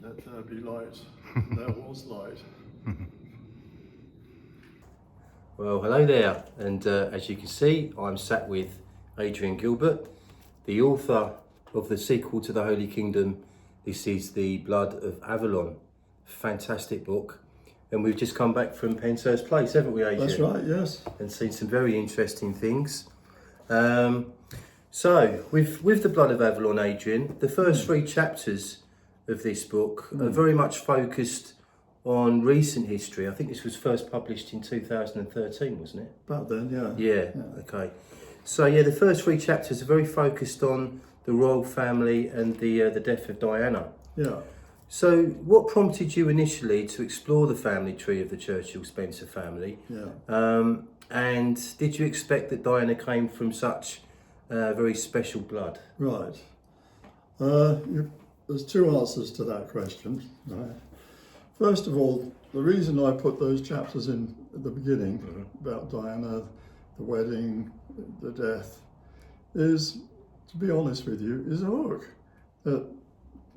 Let there be light. There was light. Well, hello there, and as you can see, I'm sat with Adrian Gilbert, the author of the sequel to The Holy Kingdom. This is the Blood of Avalon. Fantastic book. And we've just come back from Penshurst Place, haven't we, Adrian? That's right, yes. And seen some very interesting things. So, with the Blood of Avalon, Adrian, the first three chapters of this book are very much focused on recent history. I think this was first published in 2013, wasn't it? About then, yeah. Yeah, okay. So yeah, the first three chapters are very focused on the royal family and the death of Diana. Yeah. So what prompted you initially to explore the family tree of the Churchill-Spencer family? Yeah. And did you expect that Diana came from such very special blood? Right. There's two answers to that question. Right. First of all, the reason I put those chapters in at the beginning about Diana, the wedding, the death, is, to be honest with you, is a hook. That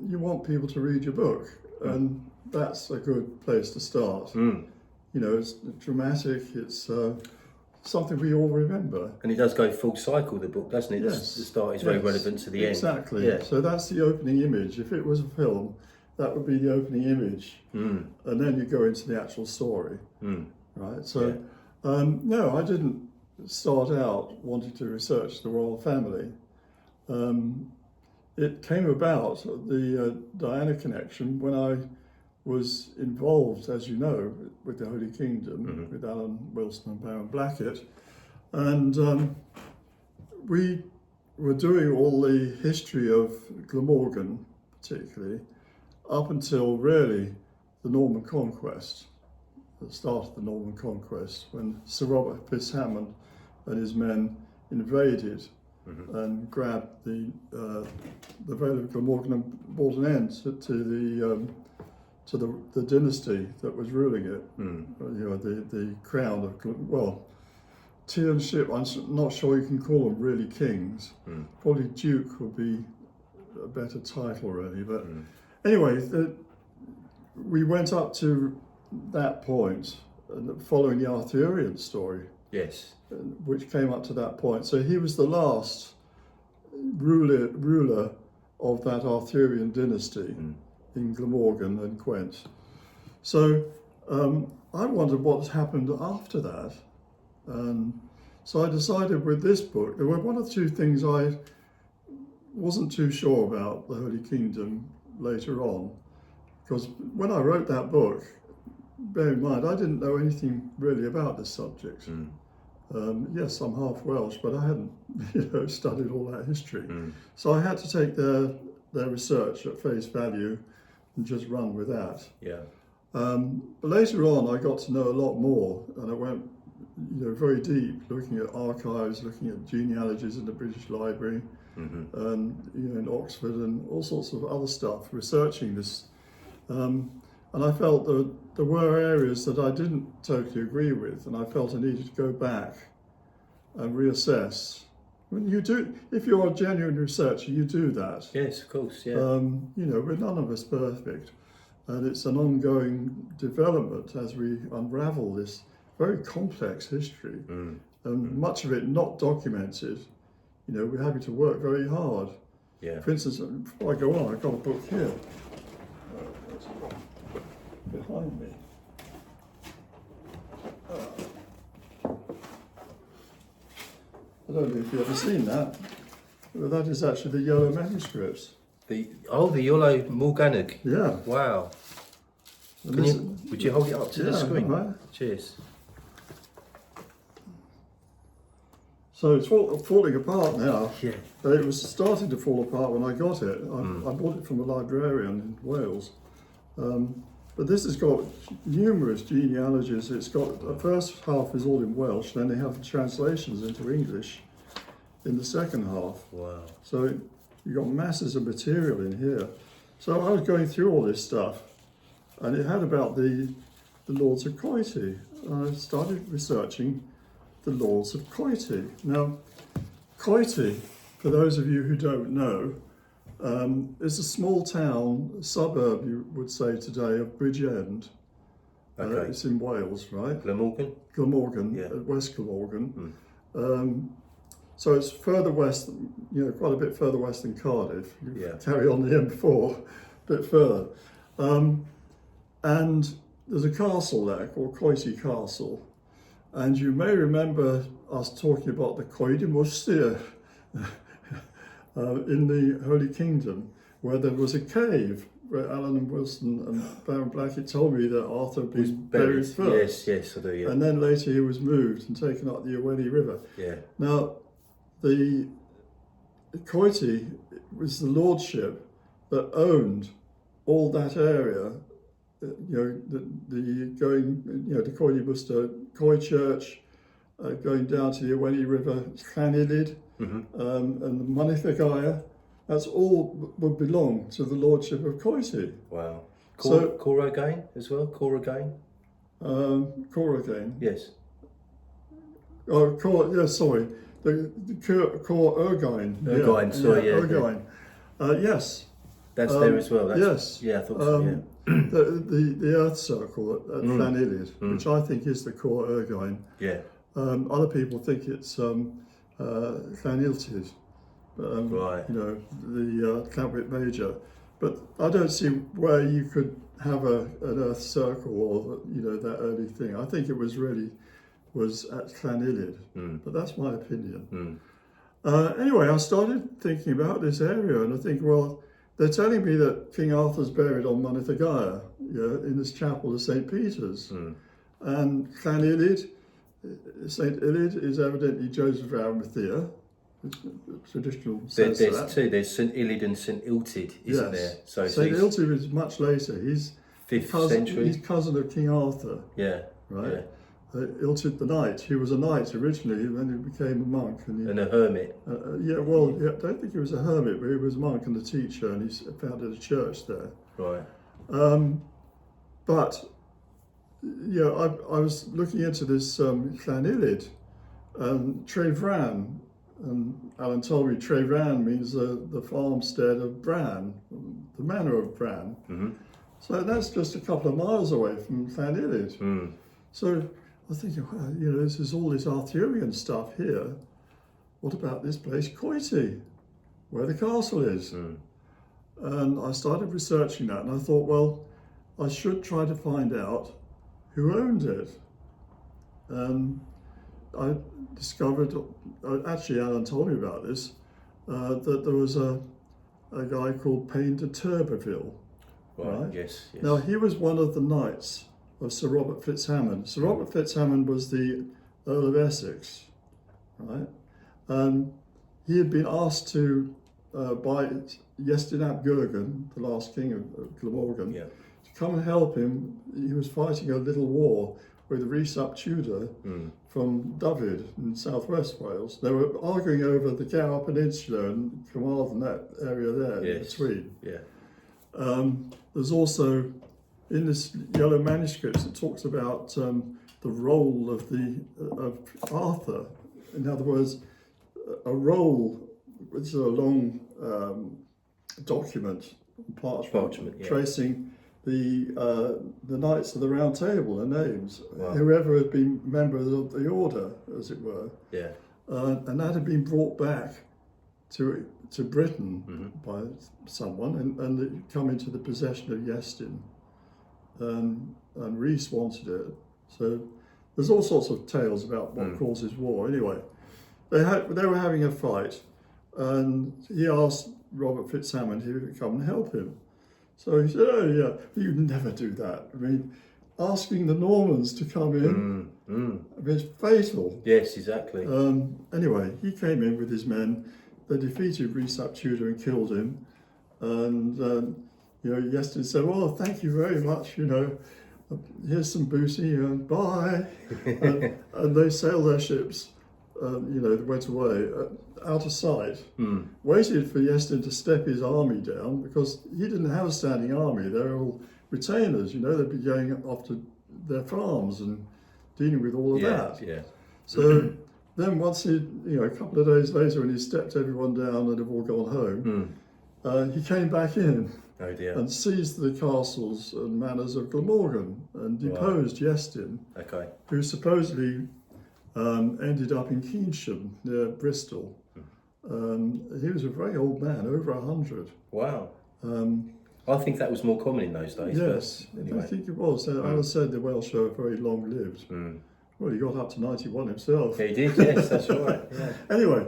you want people to read your book, and that's a good place to start. You know, it's dramatic, it's something we all remember. And it does go full cycle, the book, doesn't it? Yes. The start is very relevant to the end. Exactly. Yeah. So that's the opening image. If it was a film, that would be the opening image. And then you go into the actual story. Right? So, no, I didn't start out wanting to research the royal family. It came about, the Diana connection, when I was involved, as you know, with the Holy Kingdom, with Alan Wilson and Baron Blackett. And we were doing all the history of Glamorgan, particularly, up until really the Norman Conquest, the start of the Norman Conquest, when Sir Robert Fitzhammond and his men invaded and grabbed the Vale of Glamorgan and brought an end to the dynasty that was ruling it. You know, the crown of, well, tyrantship, I'm not sure you can call them really kings. Probably Duke would be a better title, really. But anyway, we went up to that point, following the Arthurian story. Yes. Which came up to that point. So he was the last ruler of that Arthurian dynasty in Glamorgan and Gwent. So I wondered what happened after that. So I decided with this book, there were one or two things I wasn't too sure about the Holy Kingdom later on. Because when I wrote that book, bear in mind, I didn't know anything really about this subject. Yes, I'm half Welsh, but I hadn't, studied all that history. So I had to take their research at face value and just run with that. Yeah. But later on, I got to know a lot more, and I went, very deep, looking at archives, looking at genealogies in the British Library, and in Oxford, and all sorts of other stuff, researching this. And I felt that there were areas that I didn't totally agree with, and I felt I needed to go back and reassess. When you do, if you're a genuine researcher, you do that. Yes, of course, yeah. We're none of us perfect, and it's an ongoing development as we unravel this very complex history, and much of it not documented. We're having to work very hard. Yeah. For instance, before I go on, I've got a book here. Behind me. I don't know if you've ever seen that, but that is actually the yellow manuscripts. The yellow Morganug. Yeah. Wow. Would you hold it up to the screen? Right. Cheers. So it's falling apart now. Yeah. It was starting to fall apart when I got it. I bought it from a librarian in Wales. But this has got numerous genealogies. It's got, the first half is all in Welsh, then they have the translations into English in the second half. Wow. So you've got masses of material in here. So I was going through all this stuff, and it had about the Lords of Coity. I started researching the Lords of Coity. Now, Coity, for those of you who don't know, It's a small town, suburb, you would say today, of Bridgend. Okay. It's in Wales, right? Glamorgan? Glamorgan, Yeah. West Glamorgan. So it's further west, quite a bit further west than Cardiff. You carry on the M4 a bit further. And there's a castle there called Coity Castle. And you may remember us talking about the Coed Mustir in the Holy Kingdom, where there was a cave where Alan and Wilson and Baron Blackett told me that Arthur had been buried first. Yes, I do, yeah. And then later he was moved and taken up the Iweni River. Yeah. Now, the Coity was the lordship that owned all that area. The Coed Mustir, Coy Church, going down to the Iweni River, Llanilid, and the Monithagaya. That's all would belong to the lordship of Coity. Wow. Corrigan as well? Corrigan? Corrigan. Yes. Oh, sorry. The Urgain. Urgain, sorry, yeah. Urgain. Yes. That's there as well. Yes. Yeah, I thought so, yeah. The Earth Circle at Llanilid, which I think is the Cor Urgain. Yeah. Other people think it's Llaniltid. Right. The Clantwit Major. But I don't see where you could have an Earth Circle or, that early thing. I think it was at Llanilid. But that's my opinion. Anyway, I started thinking about this area and I think, well, they're telling me that King Arthur's buried on Monithagaya, in this chapel of St. Peter's. And Llanilid, St. Ilid is evidently Joseph of Arimathea. Traditional sense There's of that. two. There's St. Illid and St. Iltid, isn't there? So St. Iltid is much later. He's 5th century. He's cousin of King Arthur. Yeah. Right. Yeah. Iltid the Knight. He was a knight originally, and then he became a monk. And a hermit. I don't think he was a hermit, but he was a monk and a teacher, and he founded a church there. Right. But I was looking into this Llanilid and Trevran, and Alan told me Trevran means the farmstead of Bran, the manor of Bran. So that's just a couple of miles away from Llanilid. So I was thinking, well, this is all this Arthurian stuff here. What about this place, Coity, where the castle is? And I started researching that, and I thought, well, I should try to find out who owned it. And I discovered, actually Alan told me about this, that there was a guy called Payne de Turberville. Right? Yes. Now, he was one of the knights of Sir Robert Fitzhammond. Sir Robert Fitzhammond was the Earl of Essex, right? And he had been asked to, by Iestyn ap Gurgen, the last king of Glamorgan, to come and help him. He was fighting a little war with Rhys ap Tudor from Dyfed in southwest Wales. They were arguing over the Gower Peninsula and Carmarthen, that area there in between. Yeah. There's also, in this yellow manuscript, it talks about the role of Arthur. In other words, a roll, which is a long document, parchment tracing the Knights of the Round Table, their names, whoever had been members of the order, as it were. Yeah. And that had been brought back to Britain by someone, and it come into the possession of Iestyn. And Rhys wanted it. So there's all sorts of tales about what causes war. Anyway, they were having a fight, and he asked Robert Fitzhammond if he would come and help him. So he said, "Oh yeah, you'd never do that. I mean, asking the Normans to come in, I mean, it's fatal." Yes, exactly. Anyway, he came in with his men. They defeated Rhys ap Tudor and killed him. And Iestyn said, "Well, thank you very much. Here's some booty and bye." and they sailed their ships. They went away out of sight. Waited for Iestyn to step his army down, because he didn't have a standing army. They were all retainers. They'd be going off to their farms and dealing with all of that. Yeah. So then once a couple of days later, when he stepped everyone down and they've all gone home, he came back in Oh dear. and seized the castles and manors of Glamorgan and deposed Iestyn, Okay. who supposedly ended up in Keynsham near Bristol. He was a very old man, over 100. Wow. I think that was more common in those days. Yes, anyway. I think it was. As I said, the Welsh are very long-lived. Well, he got up to 91 himself. Yeah, he did, yes, that's right. Yeah. Anyway,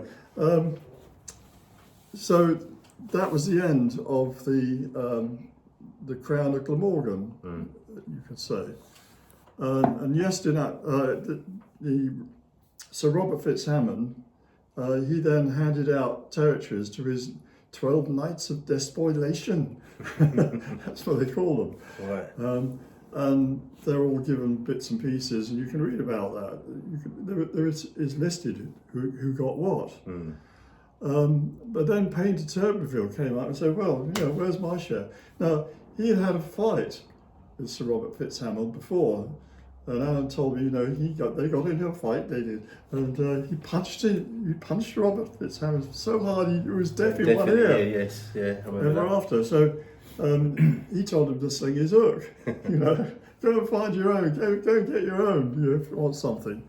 so that was the end of the crown of Glamorgan, you could say. And Iestyn, the Sir Robert Fitzhamon, he then handed out territories to his 12 Knights of Despoilation. That's what they call them. Right. And they're all given bits and pieces, and you can read about that. There is listed who got what. But then Payne de Turberville came out and said, well, you know, where's my share? Now, he had a fight with Sir Robert Fitzhamon before, and Alan told me, you know, they got into a fight, they did, and he punched Robert Fitzhamon so hard he was deaf in one ear. Yeah, yes, yeah. I remember Ever that. after, so he told him to sling his hook. You know, go and find your own. Go and get your own. You know, if you want something.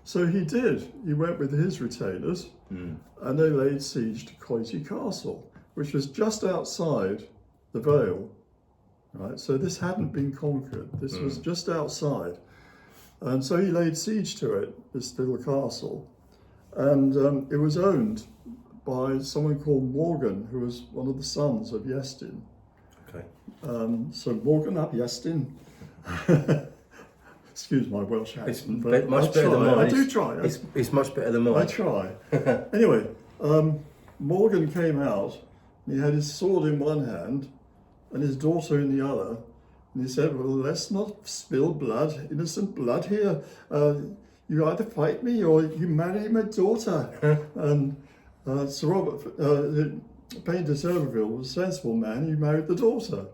So he did. He went with his retainers, and they laid siege to Coity Castle, which was just outside the Vale. Right. So this hadn't been conquered. This was just outside, and so he laid siege to it. This little castle, and it was owned by someone called Morgan, who was one of the sons of Iestyn. Okay. So Morgan ap Iestyn. Excuse my Welsh accent. It's much better than mine. I do try. It's much better than mine. I try. Anyway, Morgan came out, and he had his sword in one hand and his daughter in the other. And he said, well, let's not spill blood, innocent blood here. You either fight me or you marry my daughter. And Sir Robert Payne de Turberville was a sensible man. He married the daughter.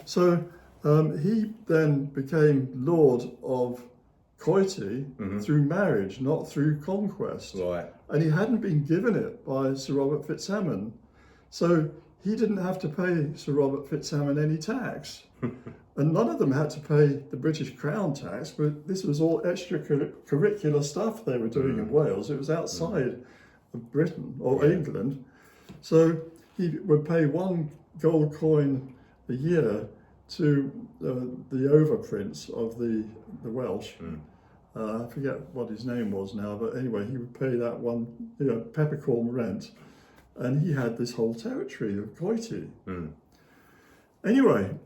So he then became Lord of Coity through marriage, not through conquest. Right. And he hadn't been given it by Sir Robert Fitzhamon. So he didn't have to pay Sir Robert Fitzhamon any tax. And none of them had to pay the British Crown tax, but this was all extracurricular stuff they were doing in Wales. It was outside of Britain or England. So he would pay 1 gold coin a year to the overprince of the Welsh. I forget what his name was now, but anyway, he would pay that one, peppercorn rent, and he had this whole territory of Coity. Anyway,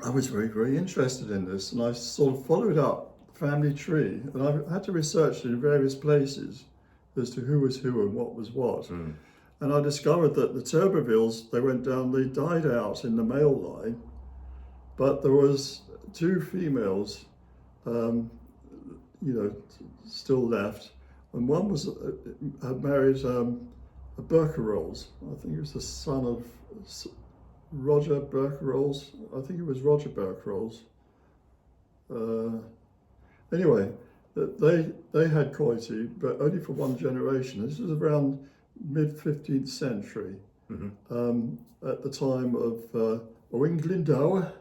I was very, very interested in this, and I sort of followed up the family tree, and I had to research it in various places as to who was who and what was what. And I discovered that the Turbervilles, they died out in the male line, but there was 2 females, still left, and one was had married a Berkerolles. I think he was the son of Roger Berkerolles. I think it was Roger Berkerolles. Anyway, they had Coity, but only for 1 generation. This was around mid-15th century, at the time of Owain Glyndwr.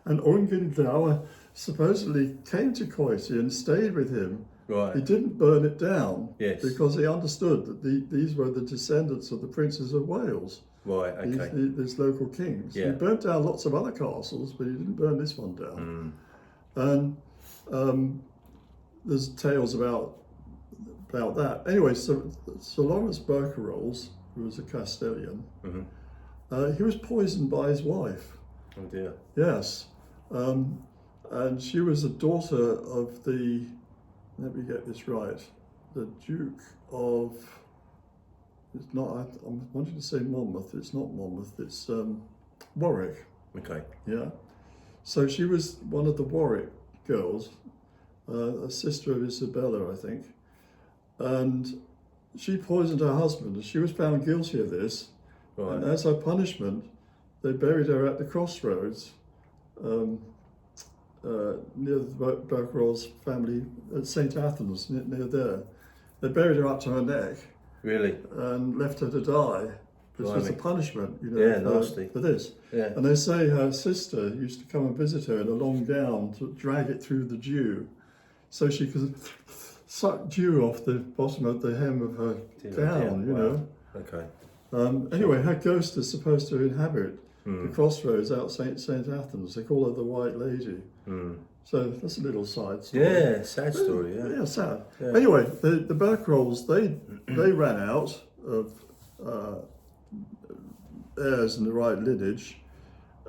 And Owain Glyndwr supposedly came to Coity and stayed with him. Right. He didn't burn it down, Yes. because he understood that these were the descendants of the princes of Wales. Right, okay. These local kings. Yeah. He burnt down lots of other castles, but he didn't burn this one down. And there's tales about that. Anyway, so Lawrence Berkerolles, who was a Castilian, he was poisoned by his wife. Oh dear. Yes. And she was a daughter of the, let me get this right, the Duke of, it's not, I'm wanting to say Monmouth, it's not Monmouth, it's Warwick. Okay. Yeah. So she was one of the Warwick girls, a sister of Isabella, I think. And she poisoned her husband, and she was found guilty of this. Right. And as her punishment, they buried her at the crossroads near the Berkerolles family at St. Athens, near there. They buried her up to her neck, Really? and left her to die. This was the Blimey. punishment, you know, Yeah, for, nasty. for this. Yeah. And they say her sister used to come and visit her in a long gown to drag it through the dew, so she could suck dew off the bottom of the hem of her gown, you Wow. know. Okay. Anyway, her ghost is supposed to inhabit the crossroads out St. Athens. They call her the White Lady. So that's a little side story. Yeah, sad story. Yeah. Yeah, sad. Yeah. Anyway, the Berkrolls, they ran out of heirs in the right lineage,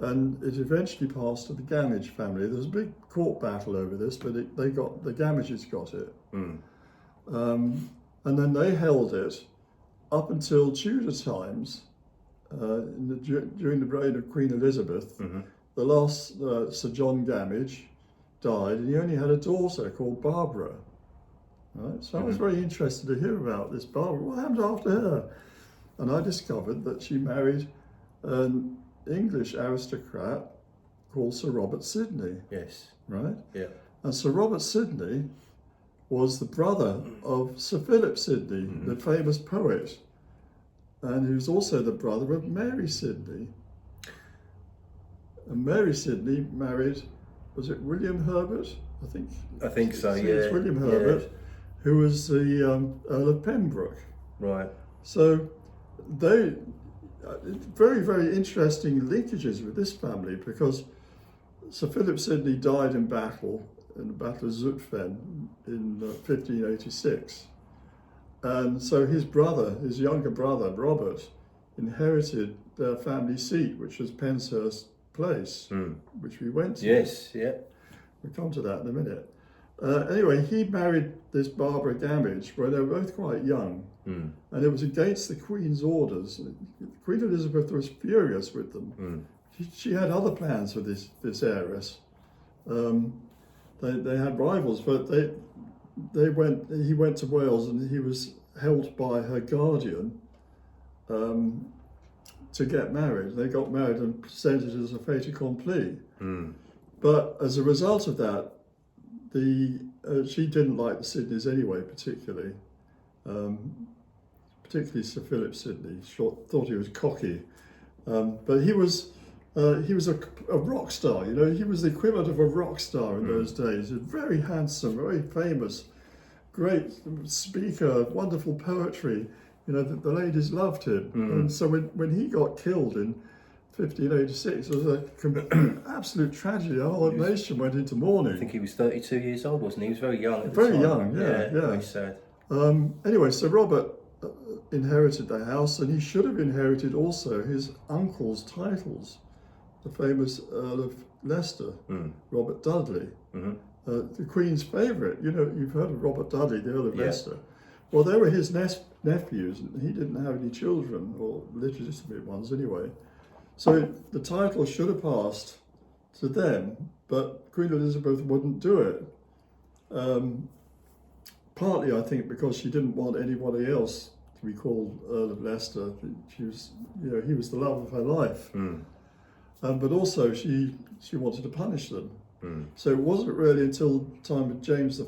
and it eventually passed to the Gamage family. There was a big court battle over this, but the Gamages got it. And then they held it up until Tudor times, during the reign of Queen Elizabeth. The last Sir John Gamage died, and he only had a daughter called Barbara. Right? So I was very interested to hear about this Barbara. What happened after her? And I discovered that she married an English aristocrat called Sir Robert Sidney. Yes. Right? Yeah. And Sir Robert Sidney was the brother of Sir Philip Sidney, the famous poet, and he was also the brother of Mary Sidney. And Mary Sidney married, was it William Herbert? I think so. Yeah. It's William Herbert, who was the Earl of Pembroke. Right. So they very, very interesting linkages with this family, because Sir Philip Sidney died in battle, in the Battle of Zutphen in 1586. And so his younger brother, Robert, inherited their family seat, which was Penshurst Place, which we went to. Yes, yeah. We'll come to that in a minute. Anyway, he married this Barbara Gamage when they were both quite young, and it was against the Queen's orders. Queen Elizabeth was furious with them. She had other plans for this heiress. They had rivals, but he went to Wales, and he was held by her guardian to get married. They got married and presented it as a fait accompli. But as a result of that, she didn't like the Sidneys anyway, particularly Sir Philip Sidney. Thought he was cocky, but he was a rock star. You know, he was the equivalent of a rock star in those days. Very handsome, very famous, great speaker, wonderful poetry. You know, the ladies loved him. And so when he got killed in 1586, it was an absolute tragedy. The whole nation went into mourning. I think he was 32 years old, wasn't he? He was very young at the Very time. young, yeah. Very sad. Anyway, so Robert inherited the house, and he should have inherited also his uncle's titles. The famous Earl of Leicester, Robert Dudley, the Queen's favourite. You know, you've heard of Robert Dudley, the Earl of Leicester. Well, they were his nephews, and he didn't have any children, or legitimate ones anyway. So the title should have passed to them, but Queen Elizabeth wouldn't do it. Partly, I think, because she didn't want anybody else to be called Earl of Leicester. He was the love of her life. But also she wanted to punish them. So it wasn't really until the time of James I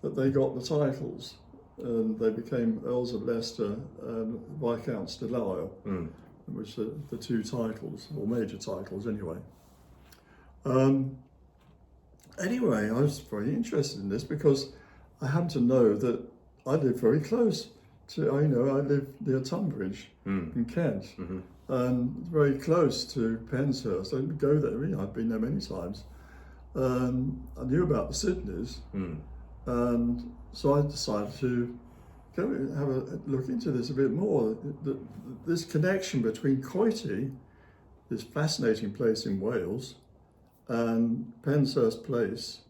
that they got the titles, and they became Earls of Leicester and Viscounts de Lisle, which are the two titles, or major titles anyway. Anyway, I was very interested in this because I happen to know that I live very close to, I live near Tunbridge in Kent, and very close to Penshurst. I didn't go there, I've been there many times. I knew about the Sidneys, and so I decided to go and have a look into this a bit more. This connection between Coity, this fascinating place in Wales, and Penshurst Place,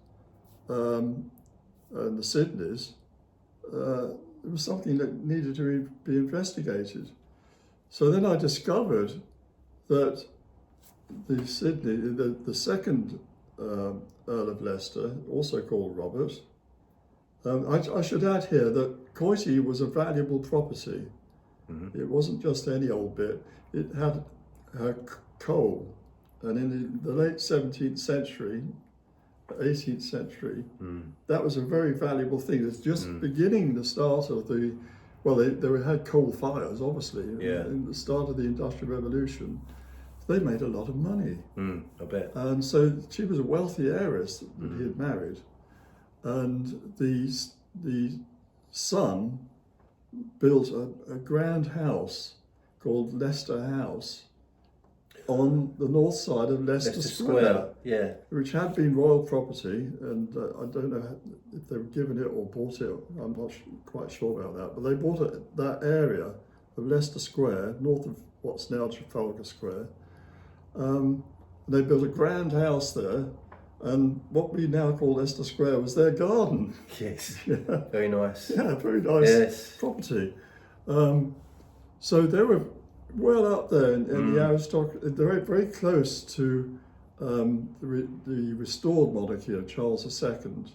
and the Sidneys, it was something that needed to be investigated. So then I discovered that the Sidney, the second Earl of Leicester, also called Robert, I should add here that Coity was a valuable property. It wasn't just any old bit. It had coal, and in the late 17th century, 18th century, that was a very valuable thing. It's just beginning the start of the, well, they had coal fires, obviously, in the start of the Industrial Revolution. They made a lot of money. I bet. And so she was a wealthy heiress that he had married. And the son built a grand house called Leicester House on the north side of Leicester Square, yeah, which had been royal property, and I don't know if they were given it or bought it. I'm not quite sure about that, but they bought that area of Leicester Square, north of what's now Trafalgar Square. They built a grand house there, and what we now call Leicester Square was their garden. Yes, very nice. Yeah, very nice property. So they were well up there in the aristocracy. They're very close to the restored monarchy of Charles II,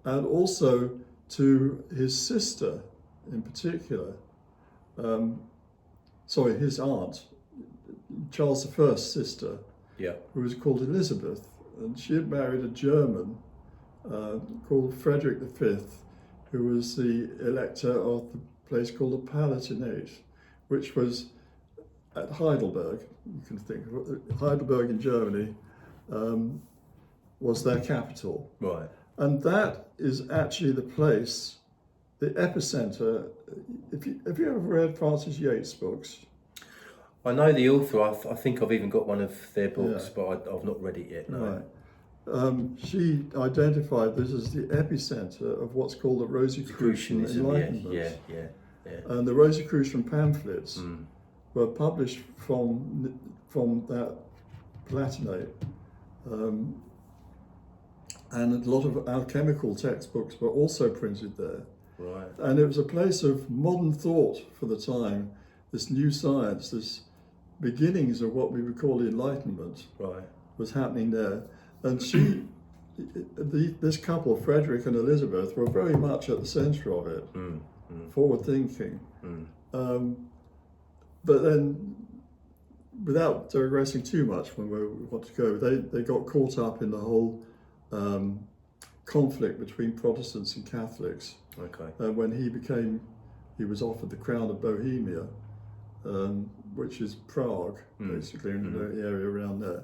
and also to his sister in particular. Sorry, his aunt, Charles I's sister, who was called Elizabeth, and she had married a German called Frederick V, who was the elector of the place called the Palatinate, which was at Heidelberg. You can think of it. Heidelberg in Germany was their capital. Right. And that is actually the place, the epicenter. Have you ever read Francis Yates' books? I know the author. I think I've even got one of their books, but I've not read it yet. No. Right. She identified this as the epicenter of what's called the Rosicrucian Enlightenment. Yeah. And the Rosicrucian pamphlets were published from that Palatinate. And a lot of alchemical textbooks were also printed there. Right. And it was a place of modern thought for the time, this new science, this beginnings of what we would call the Enlightenment was happening there. And this couple, Frederick and Elizabeth, were very much at the centre of it, forward thinking. But then, without digressing too much from where we want to go, they got caught up in the whole conflict between Protestants and Catholics. Okay. When he was offered the crown of Bohemia, which is Prague, basically, in the area around there.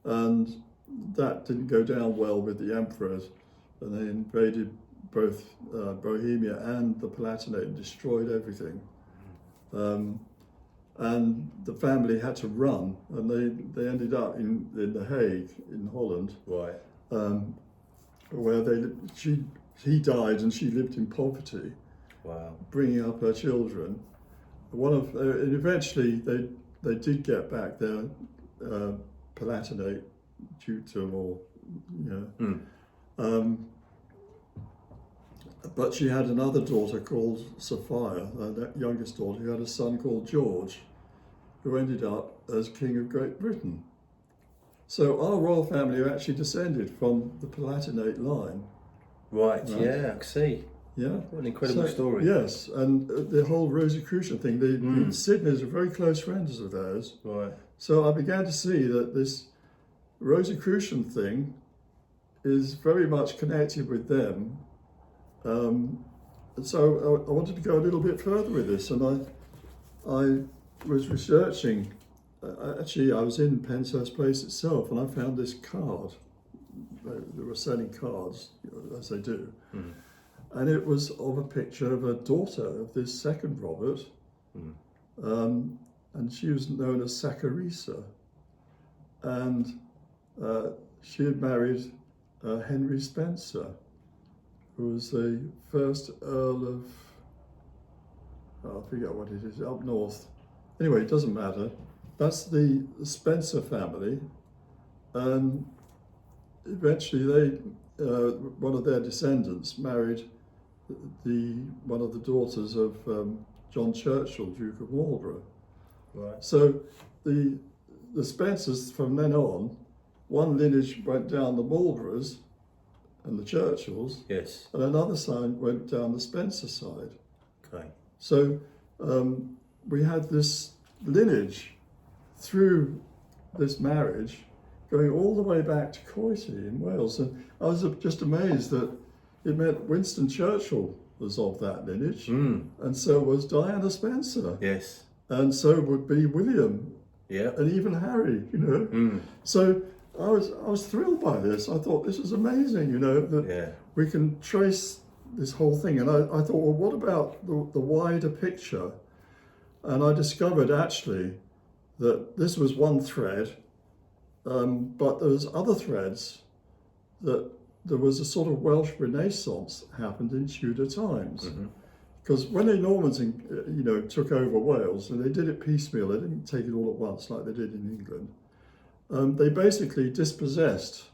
And that didn't go down well with the emperors, and they invaded both Bohemia and the Palatinate and destroyed everything. And the family had to run, and they ended up in The Hague in Holland, where he died and she lived in poverty, bringing up her children. And eventually they did get back their Palatinate due to more, but she had another daughter called Sophia, that youngest daughter, who had a son called George, who ended up as King of Great Britain. So our royal family are actually descended from the Palatinate line. Right. Yeah, I can see. Yeah. What an incredible story. Yes, and the whole Rosicrucian thing, the Sydneys are very close friends of theirs. Right. So I began to see that this Rosicrucian thing is very much connected with them. And so I wanted to go a little bit further with this, and I was researching. Actually, I was in Penshurst Place itself, and I found this card. They were selling cards, as they do. And it was of a picture of a daughter of this second Robert, and she was known as Saccharissa. And she had married Henry Spencer, who was the first Earl of, I forget what it is, up north. Anyway, it doesn't matter. That's the Spencer family. And eventually one of their descendants married one of the daughters of John Churchill, Duke of Marlborough. Right. So the Spencers, from then on, one lineage went down the Marlboroughs and the Churchills, Yes. and another side went down the Spencer side. Okay. So we had this lineage through this marriage going all the way back to Coity in Wales. And I was just amazed that it meant Winston Churchill was of that lineage, and so was Diana Spencer. Yes. And so would be William. Yeah. And even Harry, you know. So I was thrilled by this. I thought this is amazing, you know, that we can trace this whole thing. And I thought, well, what about the wider picture? And I discovered actually that this was one thread, but there was other threads, that there was a sort of Welsh Renaissance happened in Tudor times. Because when the Normans, you know, took over Wales, and they did it piecemeal, they didn't take it all at once like they did in England, they basically dispossessed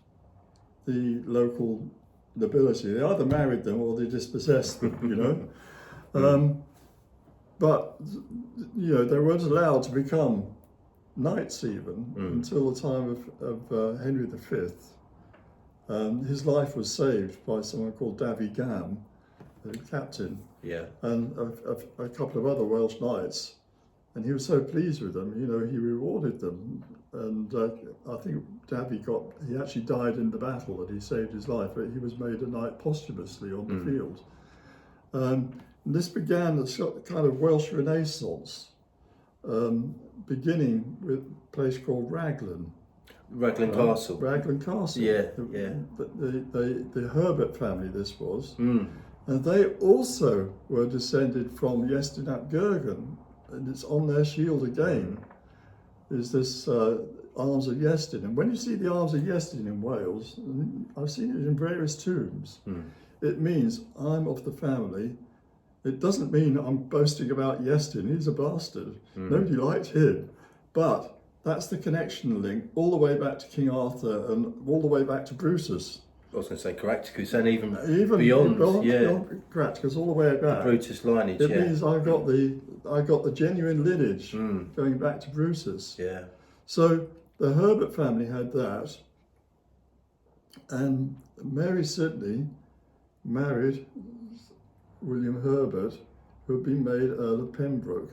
the local nobility. They either married them or they dispossessed them, you know. But, you know, they weren't allowed to become knights even until the time of Henry V. His life was saved by someone called Davy Gam, the captain, and a couple of other Welsh knights. And he was so pleased with them, you know, he rewarded them. And I think Davy he actually died in the battle that he saved his life, but he was made a knight posthumously on the field. And this began a kind of Welsh Renaissance, beginning with a place called Raglan. Raglan Castle. Raglan Castle. Yeah. The Herbert family, this was. And they also were descended from Iestyn ap Gurgen, and it's on their shield again, is this arms of Iestyn. And when you see the arms of Iestyn in Wales, and I've seen it in various tombs, it means I'm of the family. It doesn't mean I'm boasting about Iestyn, he's a bastard. Nobody liked him. But that's the connection link all the way back to King Arthur and all the way back to Brutus. I was going to say Caractacus, and even beyond Caractacus, all the way back. The Brutus lineage. It means I got the genuine lineage going back to Brutus. Yeah. So the Herbert family had that, and Mary Sidney married William Herbert, who had been made Earl of Pembroke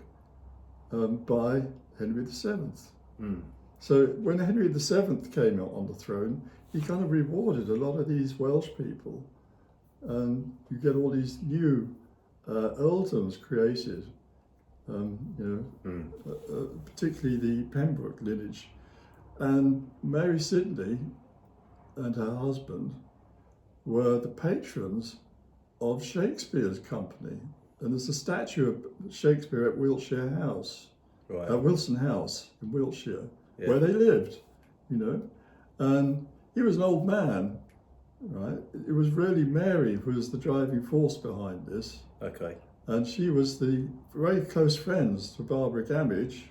by Henry VII. So when Henry VII came on the throne, he kind of rewarded a lot of these Welsh people, and you get all these new earldoms created, particularly the Pembroke lineage. And Mary Sidney and her husband were the patrons of Shakespeare's company, and there's a statue of Shakespeare at Wiltshire House, Wilson House in Wiltshire, where they lived, you know. And he was an old man, right? It was really Mary who was the driving force behind this. Okay. And she was the very close friends to Barbara Gamage,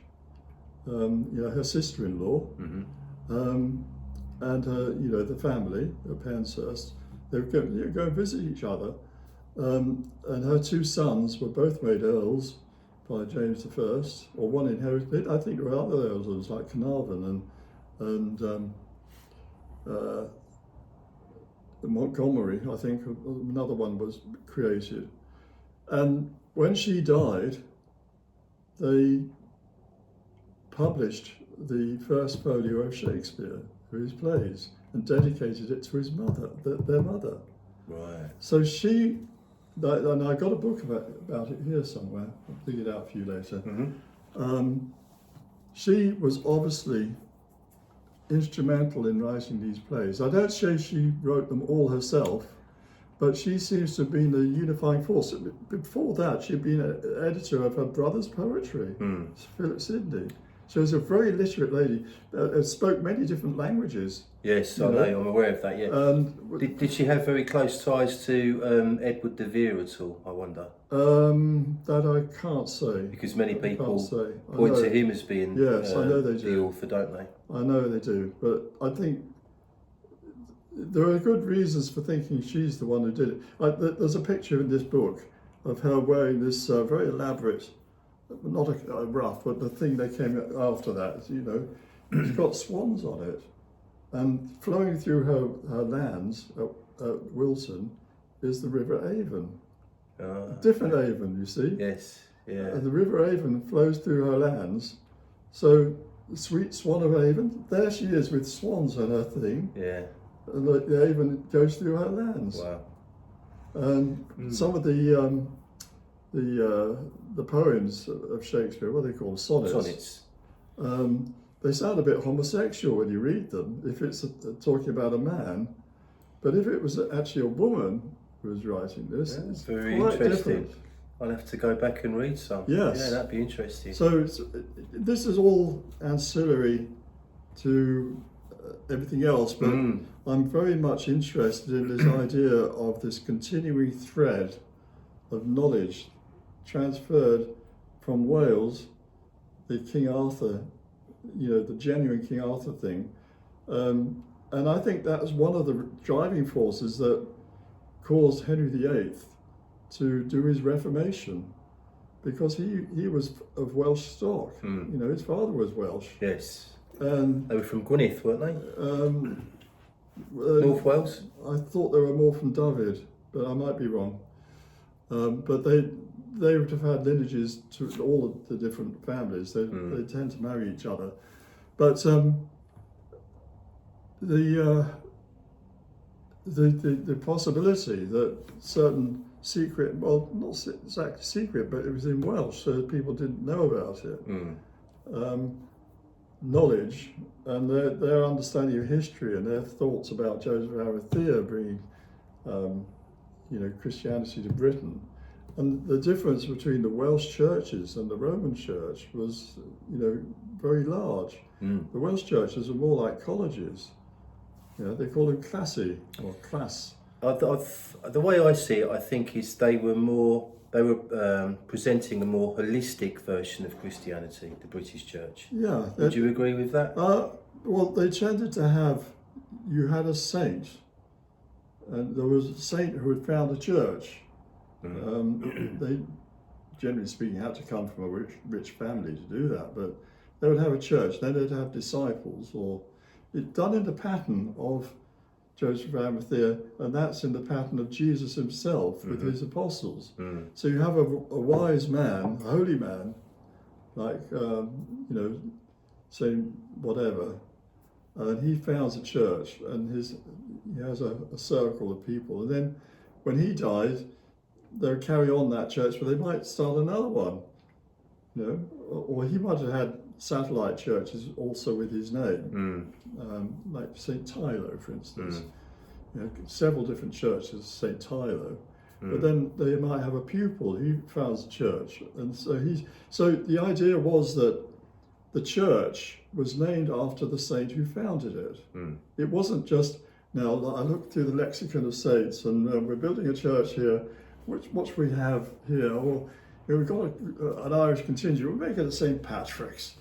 her sister-in-law, and her, the family of Penshurst. They would go and visit each other. And her two sons were both made earls by James I, or one inherited. I think there were other earls like Carnarvon and Montgomery. I think another one was created. And when she died, they published the first folio of Shakespeare, his plays, and dedicated it to his mother, their mother. Right. So she, and I got a book about it here somewhere. I'll dig it out for you later. She was obviously instrumental in writing these plays. I don't say she wrote them all herself, but she seems to have been the unifying force. Before that, she'd been an editor of her brother's poetry, Philip Sidney. She was a very literate lady, spoke many different languages. Yes, I know, I'm aware of that, yeah. Did she have very close ties to Edward de Vere at all, I wonder? That I can't say. Because many people point to him as being I know they do. The author, don't they? I know they do, but I think there are good reasons for thinking she's the one who did it. There's a picture in this book of her wearing this very elaborate, not a ruff, but the thing they came after that, it's got swans on it. And flowing through her lands at Wilton is the River Avon. Different Avon, you see. Yes, yeah. And the River Avon flows through her lands. So the sweet Swan of Avon. There she is with swans on her thing. Yeah. And the Avon goes through her lands. Wow. And some of the poems of Shakespeare, what are they called? Sonnets. They sound a bit homosexual when you read them, if it's talking about a man. But if it was actually a woman who was writing this, it's very quite interesting. different. I'll have to go back and read some. Yes. Yeah, that'd be interesting. So this is all ancillary to everything else, but I'm very much interested in this idea of this continuing thread of knowledge transferred from Wales, the KingArthur, the genuine KingArthur thing. And I think that was one of the driving forces that caused Henry VIII to do his Reformation, because he was of Welsh stock. His father was Welsh. Yes. And they were from Gwynedd, weren't they? North Wales? I thought they were more from Dyfed, but I might be wrong. But they would have had lineages to all of the different families. They tend to marry each other. But the possibility that certain secret, well, not exactly secret, but it was in Welsh, so people didn't know about it. Knowledge and their understanding of history and their thoughts about Joseph of Arimathea bringing, Christianity to Britain, and the difference between the Welsh churches and the Roman Church was, very large. The Welsh churches are more like colleges. They call them classy or class. The way I see it, I think, is they were presenting a more holistic version of Christianity, the British Church. Yeah. Would you agree with that? Well, they tended to have, you had a saint, and there was a saint who had found a church. They, generally speaking, had to come from a rich family to do that, but they would have a church, then they'd have disciples, or it's done in the pattern of Joseph of Arimathea, and that's in the pattern of Jesus himself with his apostles. So you have a wise man, a holy man, like, saying whatever, and he founds a church, and he has a circle of people, and then when he died, they'll carry on that church, but they might start another one, or he might have had satellite churches also with his name, like St. Tylo, for instance. Several different churches, St. Tylo, but then they might have a pupil who founds a church, and so the idea was that the church was named after the saint who founded it. It wasn't just, now I looked through the lexicon of saints, and we're building a church here. What should we have here? Or we've got an Irish contingent. We'll make it a St. Patrick's,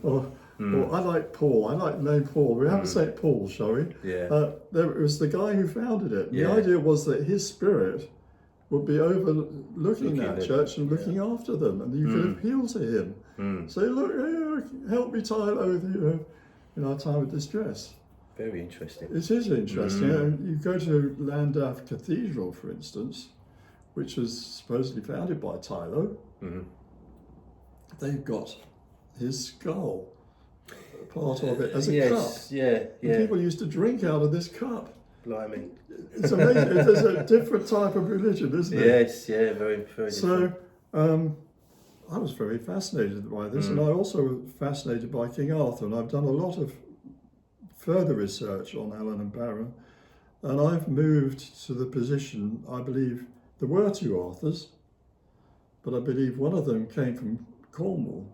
or I like Paul. I like the name Paul. We have a St. Paul, shall we? Yeah. It was the guy who founded it. Yeah. The idea was that his spirit would be overlooking that church and looking after them, and you could appeal to him. Say, look, help me, Tylo, in our time of distress. Very interesting. It is interesting. You go to Llandaff Cathedral, for instance, which was supposedly founded by Tylo. They've got his skull, part of it, as a cup. Yeah. And people used to drink out of this cup. Blimey. It's amazing. There's a different type of religion, isn't it? Yes, yeah, very, very different. So, I was very fascinated by this, and I also was fascinated by KingArthur, and I've done a lot of further research on Alan and Baron, and I've moved to the position, I believe, there were two Arthurs, but I believe one of them came from Cornwall.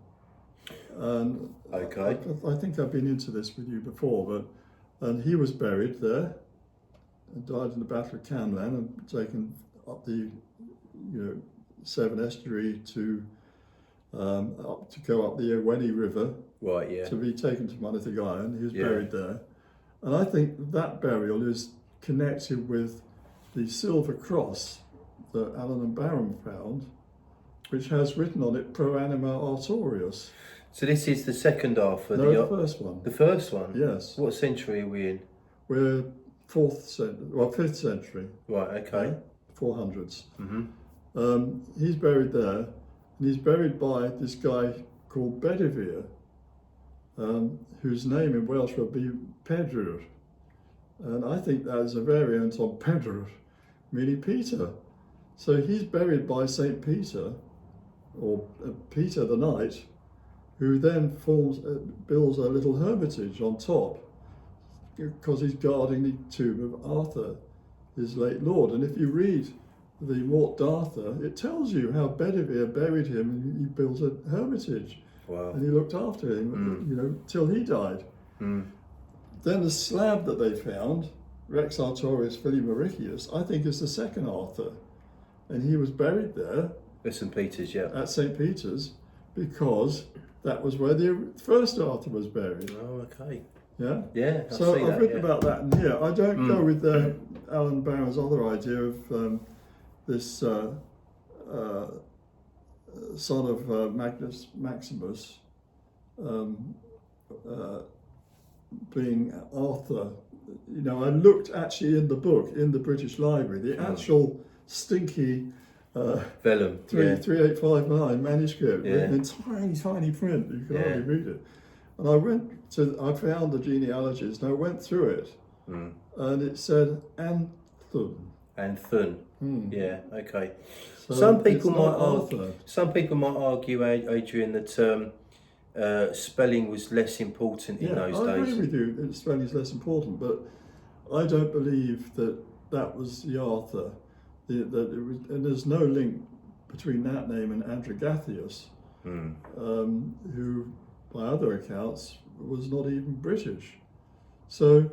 And okay. I think I've been into this with you before, and he was buried there and died in the Battle of Camlan and taken up the Severn Estuary to go up the Irwenny River, right? Yeah. To be taken to Monethigaon. He was buried there, and I think that burial is connected with the silver cross that Alan and Baron found, which has written on it Pro Anima Artorius. So this is the second Arthur? No, the first one. The first one? Yes. What century are we in? We're 5th century. Right, okay. 400s. He's buried there, and he's buried by this guy called Bedivere, whose name in Welsh would be Pedr. And I think that is a variant on Pedr, meaning Peter. So he's buried by St. Peter, or Peter the Knight, who then builds a little hermitage on top, because he's guarding the tomb of Arthur, his late lord. And if you read the Mort d'Arthur, it tells you how Bedivere buried him, and he built a hermitage. Wow. And he looked after him, till he died. Then the slab that they found, Rex Artorius Filimoricius, I think is the second Arthur. And he was buried there. At St. Peter's, yeah. At St. Peter's, because that was where the first Arthur was buried. Oh, okay. Yeah? Yeah, So see I've that, written yeah. about that in here. I don't go with Alan Barron's other idea of this son of Magnus Maximus being Arthur. I looked actually in the book, in the British Library, the actual stinky Vellum, 3859 manuscript, Yeah. written in tiny, tiny print. You could Yeah. hardly read it. And I found the genealogies, and I went through it, and it said Anthun. And Thun. Yeah, okay. So Some people it's might not argue. Arthur. Some people might argue, Adrian, that spelling was less important in those I days. agree with you that spelling is less important, but I don't believe that was the Arthur. And there's no link between that name and Androgathius, who, by other accounts, was not even British. So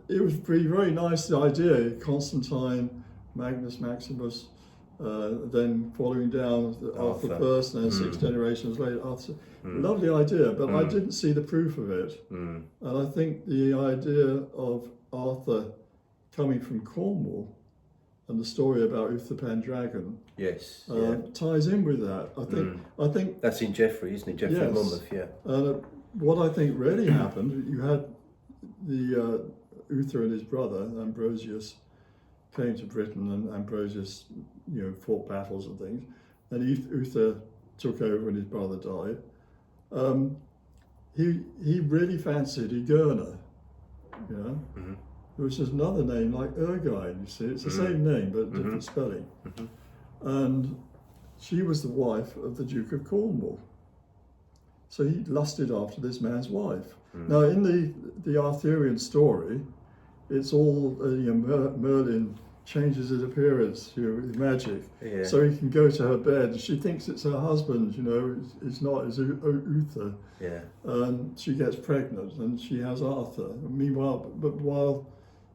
it would be very nice, the idea, Constantine, Magnus Maximus, then following down Arthur first, and then 6 generations later, Arthur. Lovely idea, but I didn't see the proof of it. And I think the idea of Arthur coming from Cornwall and the story about Uther Pendragon Yes. ties in with that. I think That's in Geoffrey, isn't it? Geoffrey Yes. Monmouth, yeah. What I think really happened, you had the Uther and his brother Ambrosius came to Britain, and Ambrosius, fought battles and things. And Uther took over and his brother died. He really fancied Igerna, which is another name like Ergine, you see. It's the same name, but different spelling. And she was the wife of the Duke of Cornwall. So he lusted after this man's wife. Now, in the Arthurian story, it's all, Merlin changes his appearance with magic, so he can go to her bed. She thinks it's her husband, it's not, it's Uther. Yeah. And she gets pregnant, and she has Arthur. Meanwhile, but while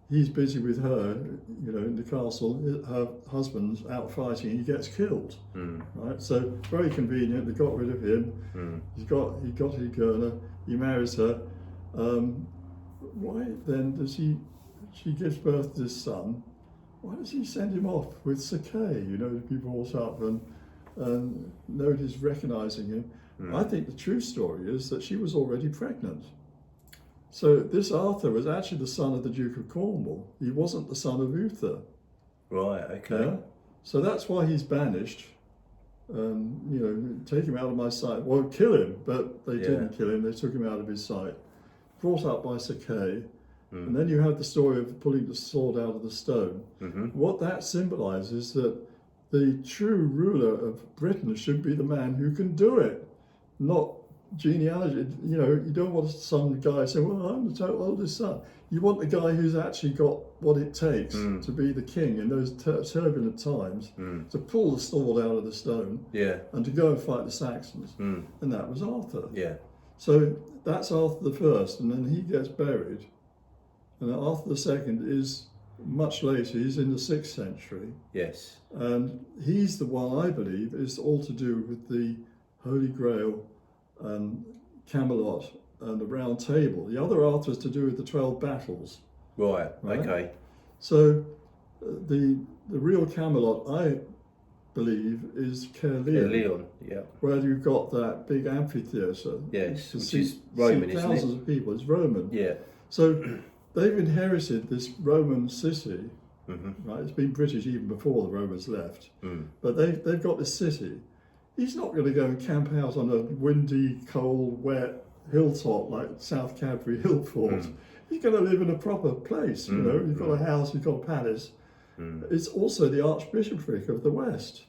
he's busy with her, in the castle, her husband's out fighting, he gets killed. Right? So very convenient, they got rid of him. He got Igerna, he marries her. Why then does she gives birth to this son? Why does he send him off with Sakay, to be brought up and nobody's recognising him? I think the true story is that she was already pregnant. So this Arthur was actually the son of the Duke of Cornwall. He wasn't the son of Uther. Right, okay. Yeah? So that's why he's banished. Take him out of my sight. Well, kill him, but they didn't kill him. They took him out of his sight. Brought up by Sakay. And then you have the story of pulling the sword out of the stone. What that symbolises that the true ruler of Britain should be the man who can do it, not genealogy. You don't want some guy saying, well, I'm the oldest son. You want the guy who's actually got what it takes to be the king in those turbulent times, to pull the sword out of the stone and to go and fight the Saxons. And that was Arthur. Yeah. So that's Arthur the First, and then he gets buried. And Arthur II is much later, he's in the 6th century. Yes. And he's the one, I believe, is all to do with the Holy Grail and Camelot and the Round Table. The other Arthur is to do with the 12 battles. Right? Okay. So the real Camelot, I believe, is Caerleon. Leon, yeah. Where you've got that big amphitheatre. Yes, to which seat- is Roman, seat isn't thousands it? of people. It's Roman. Yeah. So they've inherited this Roman city, right? It's been British even before the Romans left, but they've got this city. he's not going to go and camp out on a windy, cold, wet hilltop like South Cadbury Hillfort. He's going to live in a proper place, you know. You've got a house, you've got a palace. It's also the Archbishopric of the West.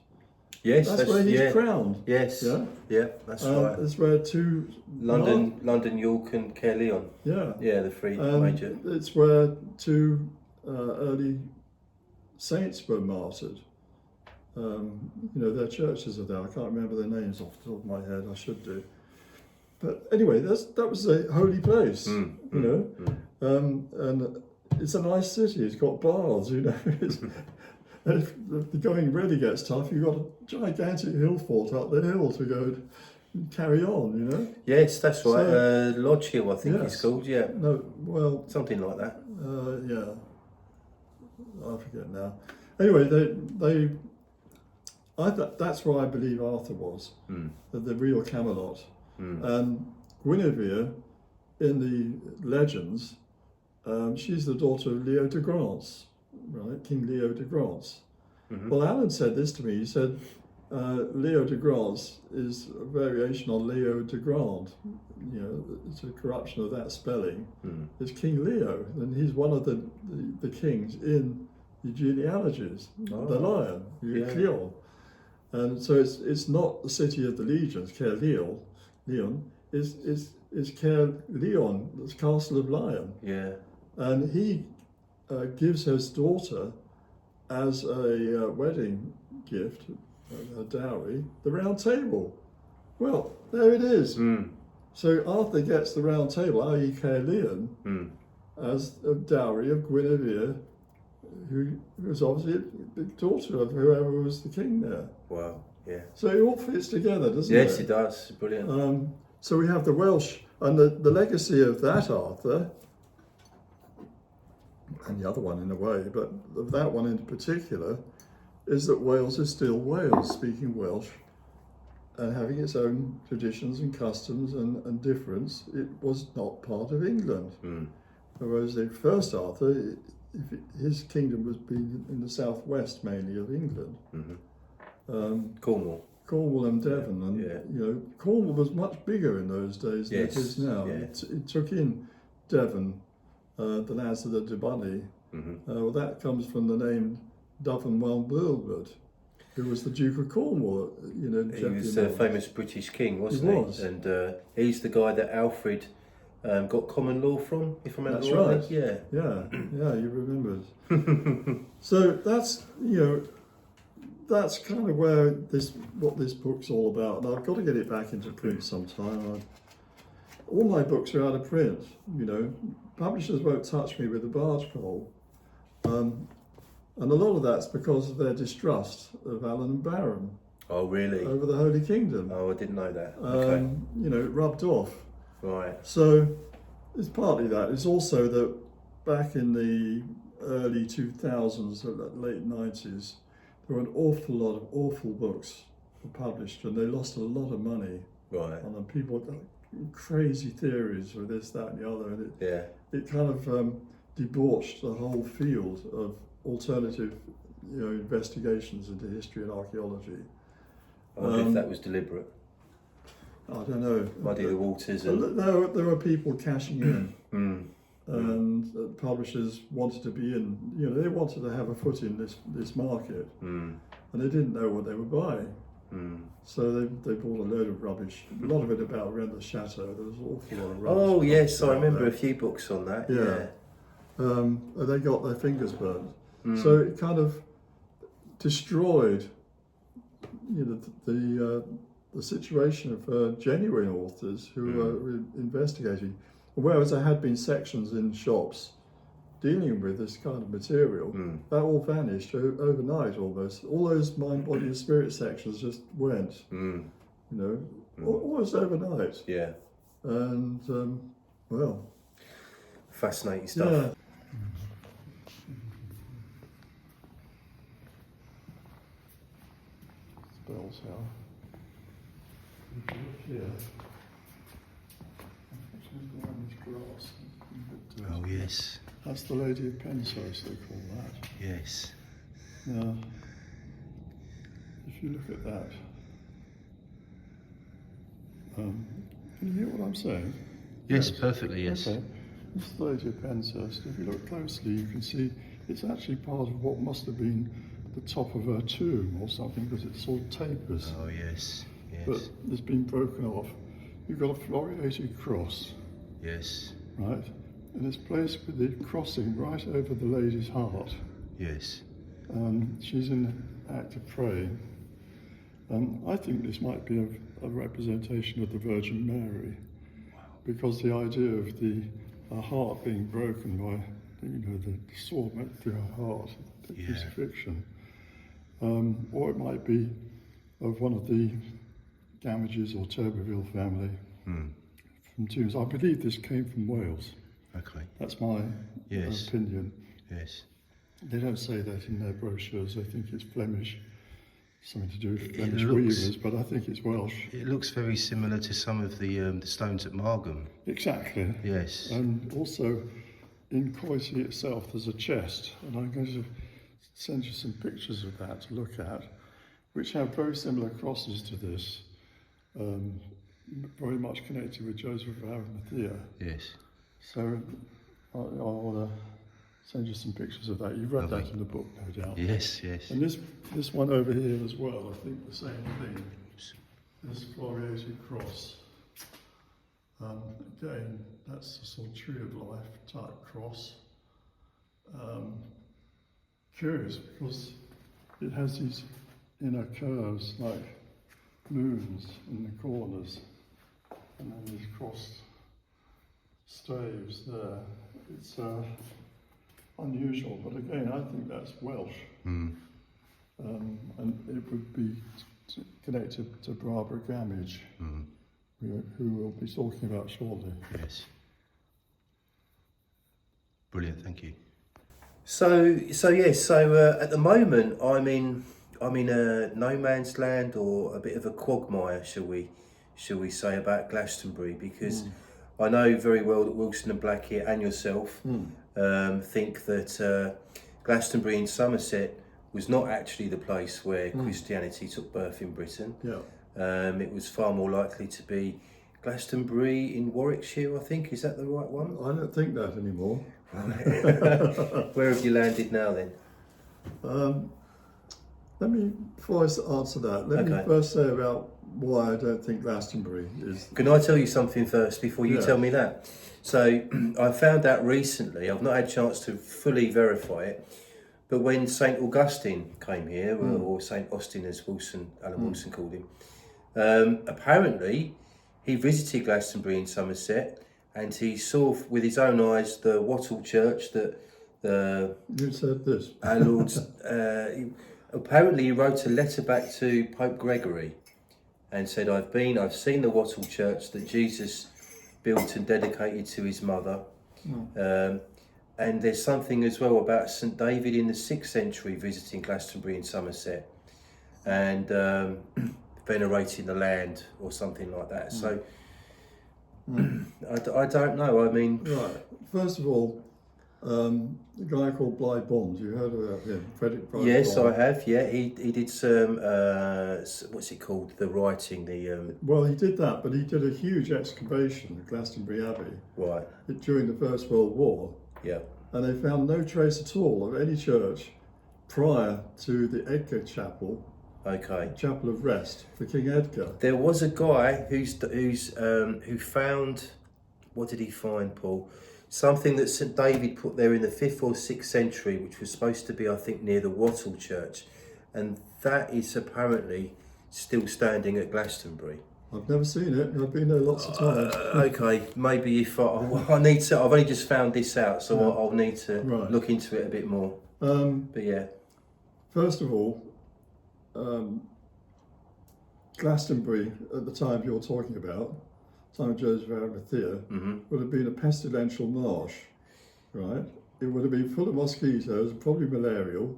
Yes, that's where he's crowned. Yes, yeah, that's right. That's where two London, York, and Caerleon. Yeah, the three major. It's where two early saints were martyred. You know, their churches are there. I can't remember their names off the top of my head. I should do. But anyway, that was a holy place, you know, and it's a nice city. It's got baths, you know. And if the going really gets tough, you've got a gigantic hill fort up the hill to go and carry on, you know. Yes, that's right. So, Lodge Hill, I think it's called. Yeah. No, well, something like that. Yeah, I forget now. Anyway, that's where I believe Arthur was, the real Camelot. And Guinevere, in the legends, she's the daughter of Leo de Grance, right? King Leo de Grance. Well, Alan said this to me. He said, Leo de Grance is a variation on Leo de Grand. You know, it's a corruption of that spelling. It's King Leo, and he's one of the kings in the genealogies, the lion, Cleon. And so it's not the city of the legions, Caerleon. Leon is Caerleon, the castle of Lion. Yeah. And he gives his daughter as a wedding gift, a dowry, the round table. Well, there it is. So Arthur gets the round table, i.e. Caerleon, as a dowry of Guinevere, who was obviously the daughter of whoever was the king there. Wow, yeah. So it all fits together, doesn't it? Yes, it does. Brilliant. So we have the Welsh, and the legacy of that Arthur, and the other one in a way, but of that one in particular, is that Wales is still Wales, speaking Welsh, and having its own traditions and customs and difference. It was not part of England. Whereas the first Arthur, his kingdom was being in the southwest mainly of England. Cornwall and Devon, and you know, Cornwall was much bigger in those days than it is now. It took in Devon, the lands of the Dubunny. Well, that comes from the name Dyfan Welbwlbyd, who was the Duke of Cornwall. You know, he was a famous British king, wasn't he? And he's the guy that Alfred got common law from, if I remember right. That's right. Yeah, you remembered. So that's, you know, that's kind of where what this book's all about, and I've got to get it back into print sometime. All my books are out of print. You know, publishers won't touch me with a barge pole, and a lot of that's because of their distrust of Alan and Baron. Oh, really? Over the Holy Kingdom. Oh, I didn't know that. Okay. You know, it rubbed off. Right. So it's partly that. It's also that back in the early 2000s, late 90s, there were an awful lot of awful books published, and they lost a lot of money. Right. And then people got crazy theories with this, that, and the other, and it kind of debauched the whole field of alternative, you know, investigations into history and archaeology. I wonder if that was deliberate. I don't know. Muddy the waters. And there were people cashing in. And publishers wanted to be in, you know, they wanted to have a foot in this market, and they didn't know what they were buying. So they bought a load of rubbish, a lot of it about around the chateau. There was an awful lot of rubbish. Oh yes, I remember a few books on that. Yeah. And they got their fingers burnt. So it kind of destroyed, you know, the situation of genuine authors who were investigating. Whereas there had been sections in shops dealing with this kind of material, that all vanished overnight almost. All those mind, body and spirit sections just went, you know, almost overnight. Yeah. And, well. Fascinating stuff. Yeah. Spells how. Yeah. Grass. Oh yes. That's the Lady of Penshurst, they call that. Yes. Now, if you look at that, Can you hear what I'm saying? Yes, perfectly, yes. Okay. This is the Lady of Penshurst. If you look closely, you can see it's actually part of what must have been the top of her tomb or something, because it sort of tapers. Oh, yes, yes. But it's been broken off. You've got a floriated cross, Yes, right? And it's placed with the crossing right over the lady's heart. yes. She's in the act of praying. I think this might be a representation of the Virgin Mary, because the idea of her heart being broken by, the sword went through her heart, the crucifixion. Or it might be of one of the Gamages or Turberville family from tombs. I believe this came from Wales. Okay. That's my Yes. opinion. Yes. They don't say that in their brochures. They think it's Flemish, something to do with It Flemish looks- weavers, but I think it's Welsh. It looks very similar to some of the stones at Margam. Exactly. Yes. And also, in Coisy itself, there's a chest, and I'm going to send you some pictures of that to look at, which have very similar crosses to this, very much connected with Joseph of Arimathea. Yes. So I'll send you some pictures of that. You've read that in the book, no doubt. Yes, yes. And this one over here as well, I think the same thing. This floriated cross. Again, that's the sort of tree of life type cross. Curious because it has these inner curves like moons in the corners, and then these crossed staves there. It's unusual, but again, I think that's Welsh. And it would be connected to Barbara Gamage, who we'll be talking about shortly. Yes. Brilliant, thank you. So at the moment I'm in a no man's land, or a bit of a quagmire, shall we say, about Glastonbury, because I know very well that Wilson and Blackett and yourself think that Glastonbury in Somerset was not actually the place where Christianity took birth in Britain. Yeah. It was far more likely to be Glastonbury in Warwickshire, I think. Is that the right one? I don't think that anymore. Where have you landed now then? Let me, before I answer that, let me first say about why I don't think Glastonbury is... Can I tell you something first before you tell me that? So I found out recently, I've not had a chance to fully verify it, but when St Augustine came here, or St Austin as Alan Wilson called him, apparently he visited Glastonbury in Somerset, and he saw with his own eyes the wattle church that You said this. our Lord's... apparently he wrote a letter back to Pope Gregory and said, I've seen the wattle church that Jesus built and dedicated to his mother. And there's something as well about St David in the 6th century visiting Glastonbury in Somerset and venerating the land or something like that. So I don't know. I mean, Right. First of all, a guy called Bly Bond. You heard about him, Frederick Bly yes, Bond. I have. Yeah, he did some what's it called? The writing. Well, he did that, but he did a huge excavation at Glastonbury Abbey Right. during the First World War, Yeah. and they found no trace at all of any church prior to the Edgar Chapel, Okay. Chapel of Rest for King Edgar. There was a guy who found, what did he find, Paul? Something that St David put there in the 5th or 6th century, which was supposed to be, I think, near the Wattle Church, and that is apparently still standing at Glastonbury. I've never seen it. I've been there lots of times. Okay, maybe if I need to, I've only just found this out, so I'll need to look into it a bit more. But yeah. First of all, Glastonbury at the time you're talking about, time of Joseph of Arimathea, would have been a pestilential marsh, right? It would have been full of mosquitoes, probably malarial,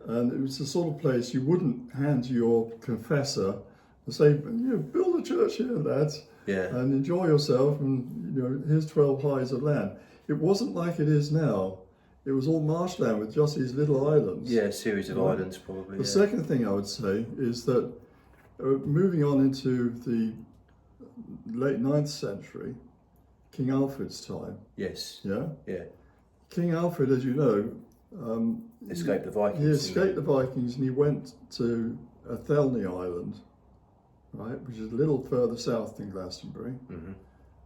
and it was the sort of place you wouldn't hand to your confessor and say, build a church here, lads, and enjoy yourself, and here's 12 hides of land. It wasn't like it is now. It was all marshland with just these little islands. Yeah, a series of islands probably. The second thing I would say is that moving on into the late 9th century, King Alfred's time. Yes. Yeah. Yeah. King Alfred, as you know, Escaped the Vikings. he escaped the Vikings and he went to Athelney Island, right, which is a little further south than Glastonbury,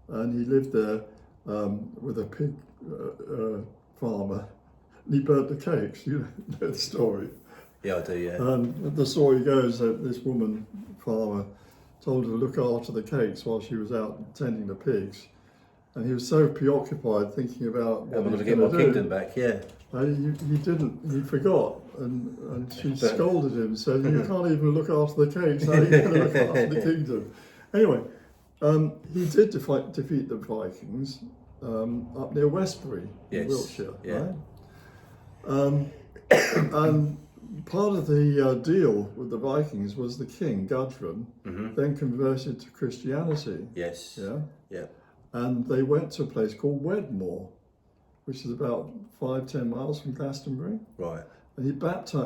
and he lived there with a pig farmer. And he burnt the cakes. You know the story. Yeah, I do. Yeah. And the story goes that this woman farmer told her to look after the cakes while she was out tending the pigs, and he was so preoccupied thinking about what I'm he going was to get going my to do. kingdom back. Yeah. He didn't. He forgot, and she scolded him. Said, "You can't even look after the cakes. How are you going to look after the kingdom?" Anyway, he did defeat the Vikings up near Westbury in Wiltshire, Yeah. right? And part of the deal with the Vikings was the king Gudrun then converted to Christianity. Yes. Yeah. Yeah. And they went to a place called Wedmore, which is about 5-10 miles from Glastonbury. Right. And he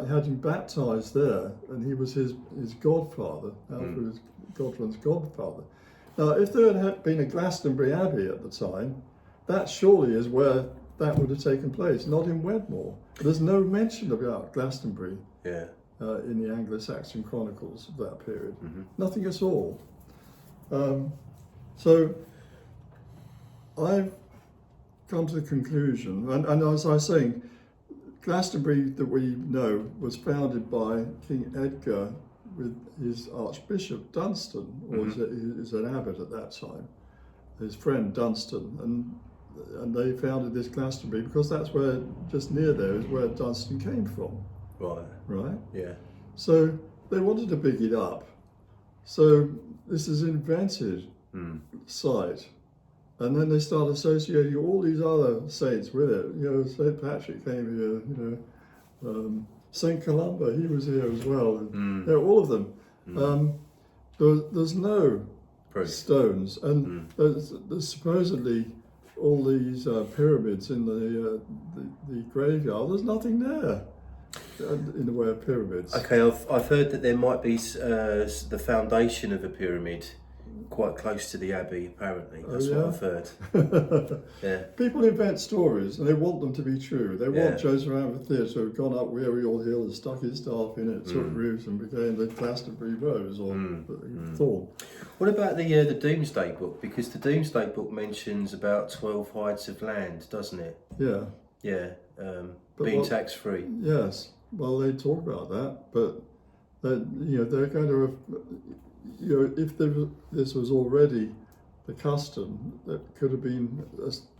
had him baptised there, and he was his godfather. Alfred was Godwin's godfather. Now, if there had been a Glastonbury Abbey at the time, that surely is where that would have taken place, not in Wedmore. There's no mention about Glastonbury in the Anglo-Saxon chronicles of that period. Nothing at all. So I've come to the conclusion, and as I was saying, Glastonbury that we know was founded by King Edgar with his Archbishop Dunstan, or is an abbot at that time, his friend Dunstan, and they founded this Glastonbury because that's where, just near there, is where Dunstan came from. Right. Right? Yeah. So they wanted to big it up. So this is invented site. And then they start associating all these other saints with it. You know, St. Patrick came here, you know, St. Columba, he was here as well. And, all of them. There's no stones. And there's supposedly all these pyramids in the graveyard. There's nothing there in the way of pyramids. Okay, I've heard that there might be the foundation of a pyramid quite close to the abbey, apparently. That's what I've heard. Yeah. People invent stories and they want them to be true. They want Joseph Amphitheatre to have gone up Weary-Old Hill and stuck his staff in it, took root and became the Glastonbury Rose or Thorn. What about the Domesday Book? Because the Domesday Book mentions about 12 hides of land, doesn't it? Yeah. Yeah. Being tax-free. Yes. Well, they talk about that, but they're going to have, if this was already the custom that could have been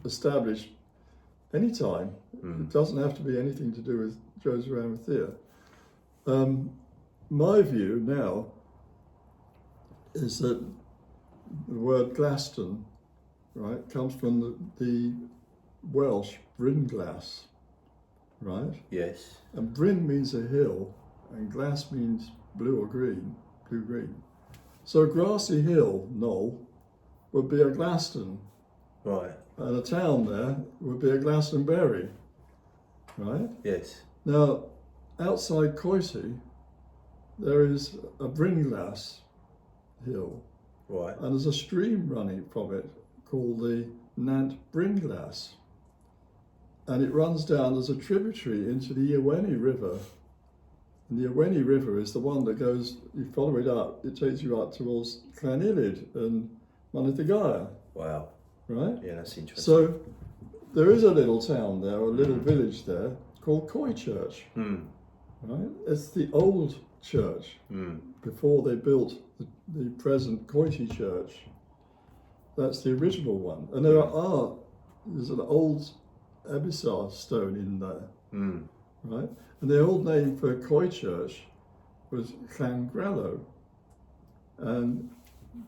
established any time. It doesn't have to be anything to do with Joseph Amphitheatre. My view now is that the word Glaston, right, comes from the Welsh Brynglas, right? Yes. And Bryn means a hill, and glass means blue or green, blue-green. So a grassy hill, knoll, would be a Glaston. Right. And a town there would be a Glastonbury, right? Yes. Now, outside Coity, there is a Brynglas hill. Right. And there's a stream running from it called the Nant Brynglas. And it runs down as a tributary into the Iwenny River. And the Iwenny River is the one that goes, you follow it up, it takes you up towards Llanillid and Monethigaia. Wow. Right? Yeah, that's interesting. So there is a little town there, a little village there, called Coychurch. Right? It's the old church before they built the present Coity Church. That's the original one. And there's an old Abyssar stone in there. Right? And the old name for Coychurch was Llangrello. And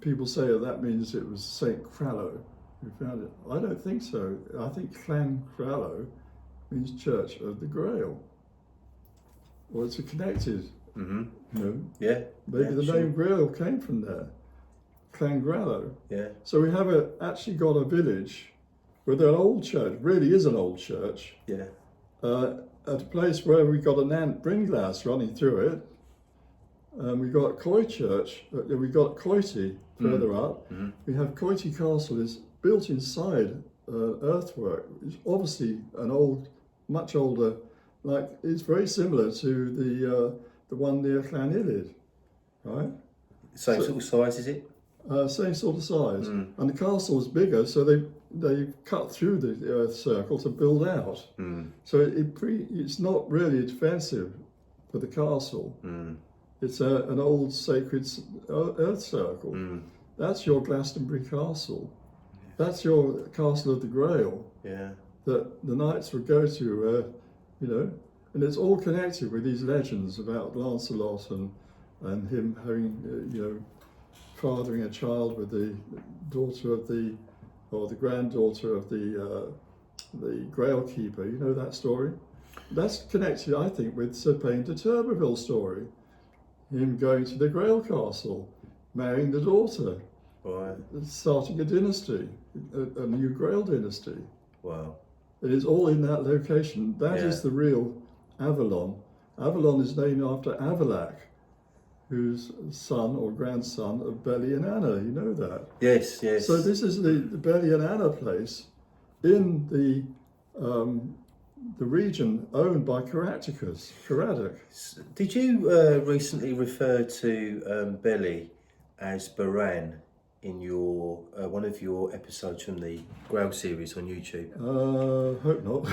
people say that means it was St. Crallo who found it. I don't think so. I think Llangrello means Church of the Grail. Or it's connected. You know? Yeah. Maybe the name Grail came from there. Llangrello. Yeah. So we have actually got a village with an old church, really is an old church. Yeah. At a place where we got a Nant Brynglas running through it. We got Coychurch, we got Coity, further up. We have Coity Castle is built inside earthwork. It's obviously an old, much older, like it's very similar to the one near Llanillid, right? Same sort of size, is it? Same sort of size, and the castle is bigger, so they cut through the earth circle to build out. So it's not really defensive for the castle. It's an old sacred earth circle. That's your Glastonbury Castle. That's your Castle of the Grail. Yeah. That the knights would go to, you know, and it's all connected with these legends about Lancelot and him having, you know, fathering a child with the daughter of or the granddaughter of the Grail Keeper. You know that story? That's connected, I think, with Sir Payne de Turberville's story. Him going to the Grail Castle, marrying the daughter, starting a dynasty, a new Grail dynasty. Wow. It is all in that location. That is the real Avalon. Avalon is named after Avalac, who's son or grandson of Belly and Anna. You know that? Yes, yes. So this is the Belly and Anna place in the region owned by Caradoc. Did you recently refer to Belly as Baran in your one of your episodes from the Grail series on YouTube? Hope not.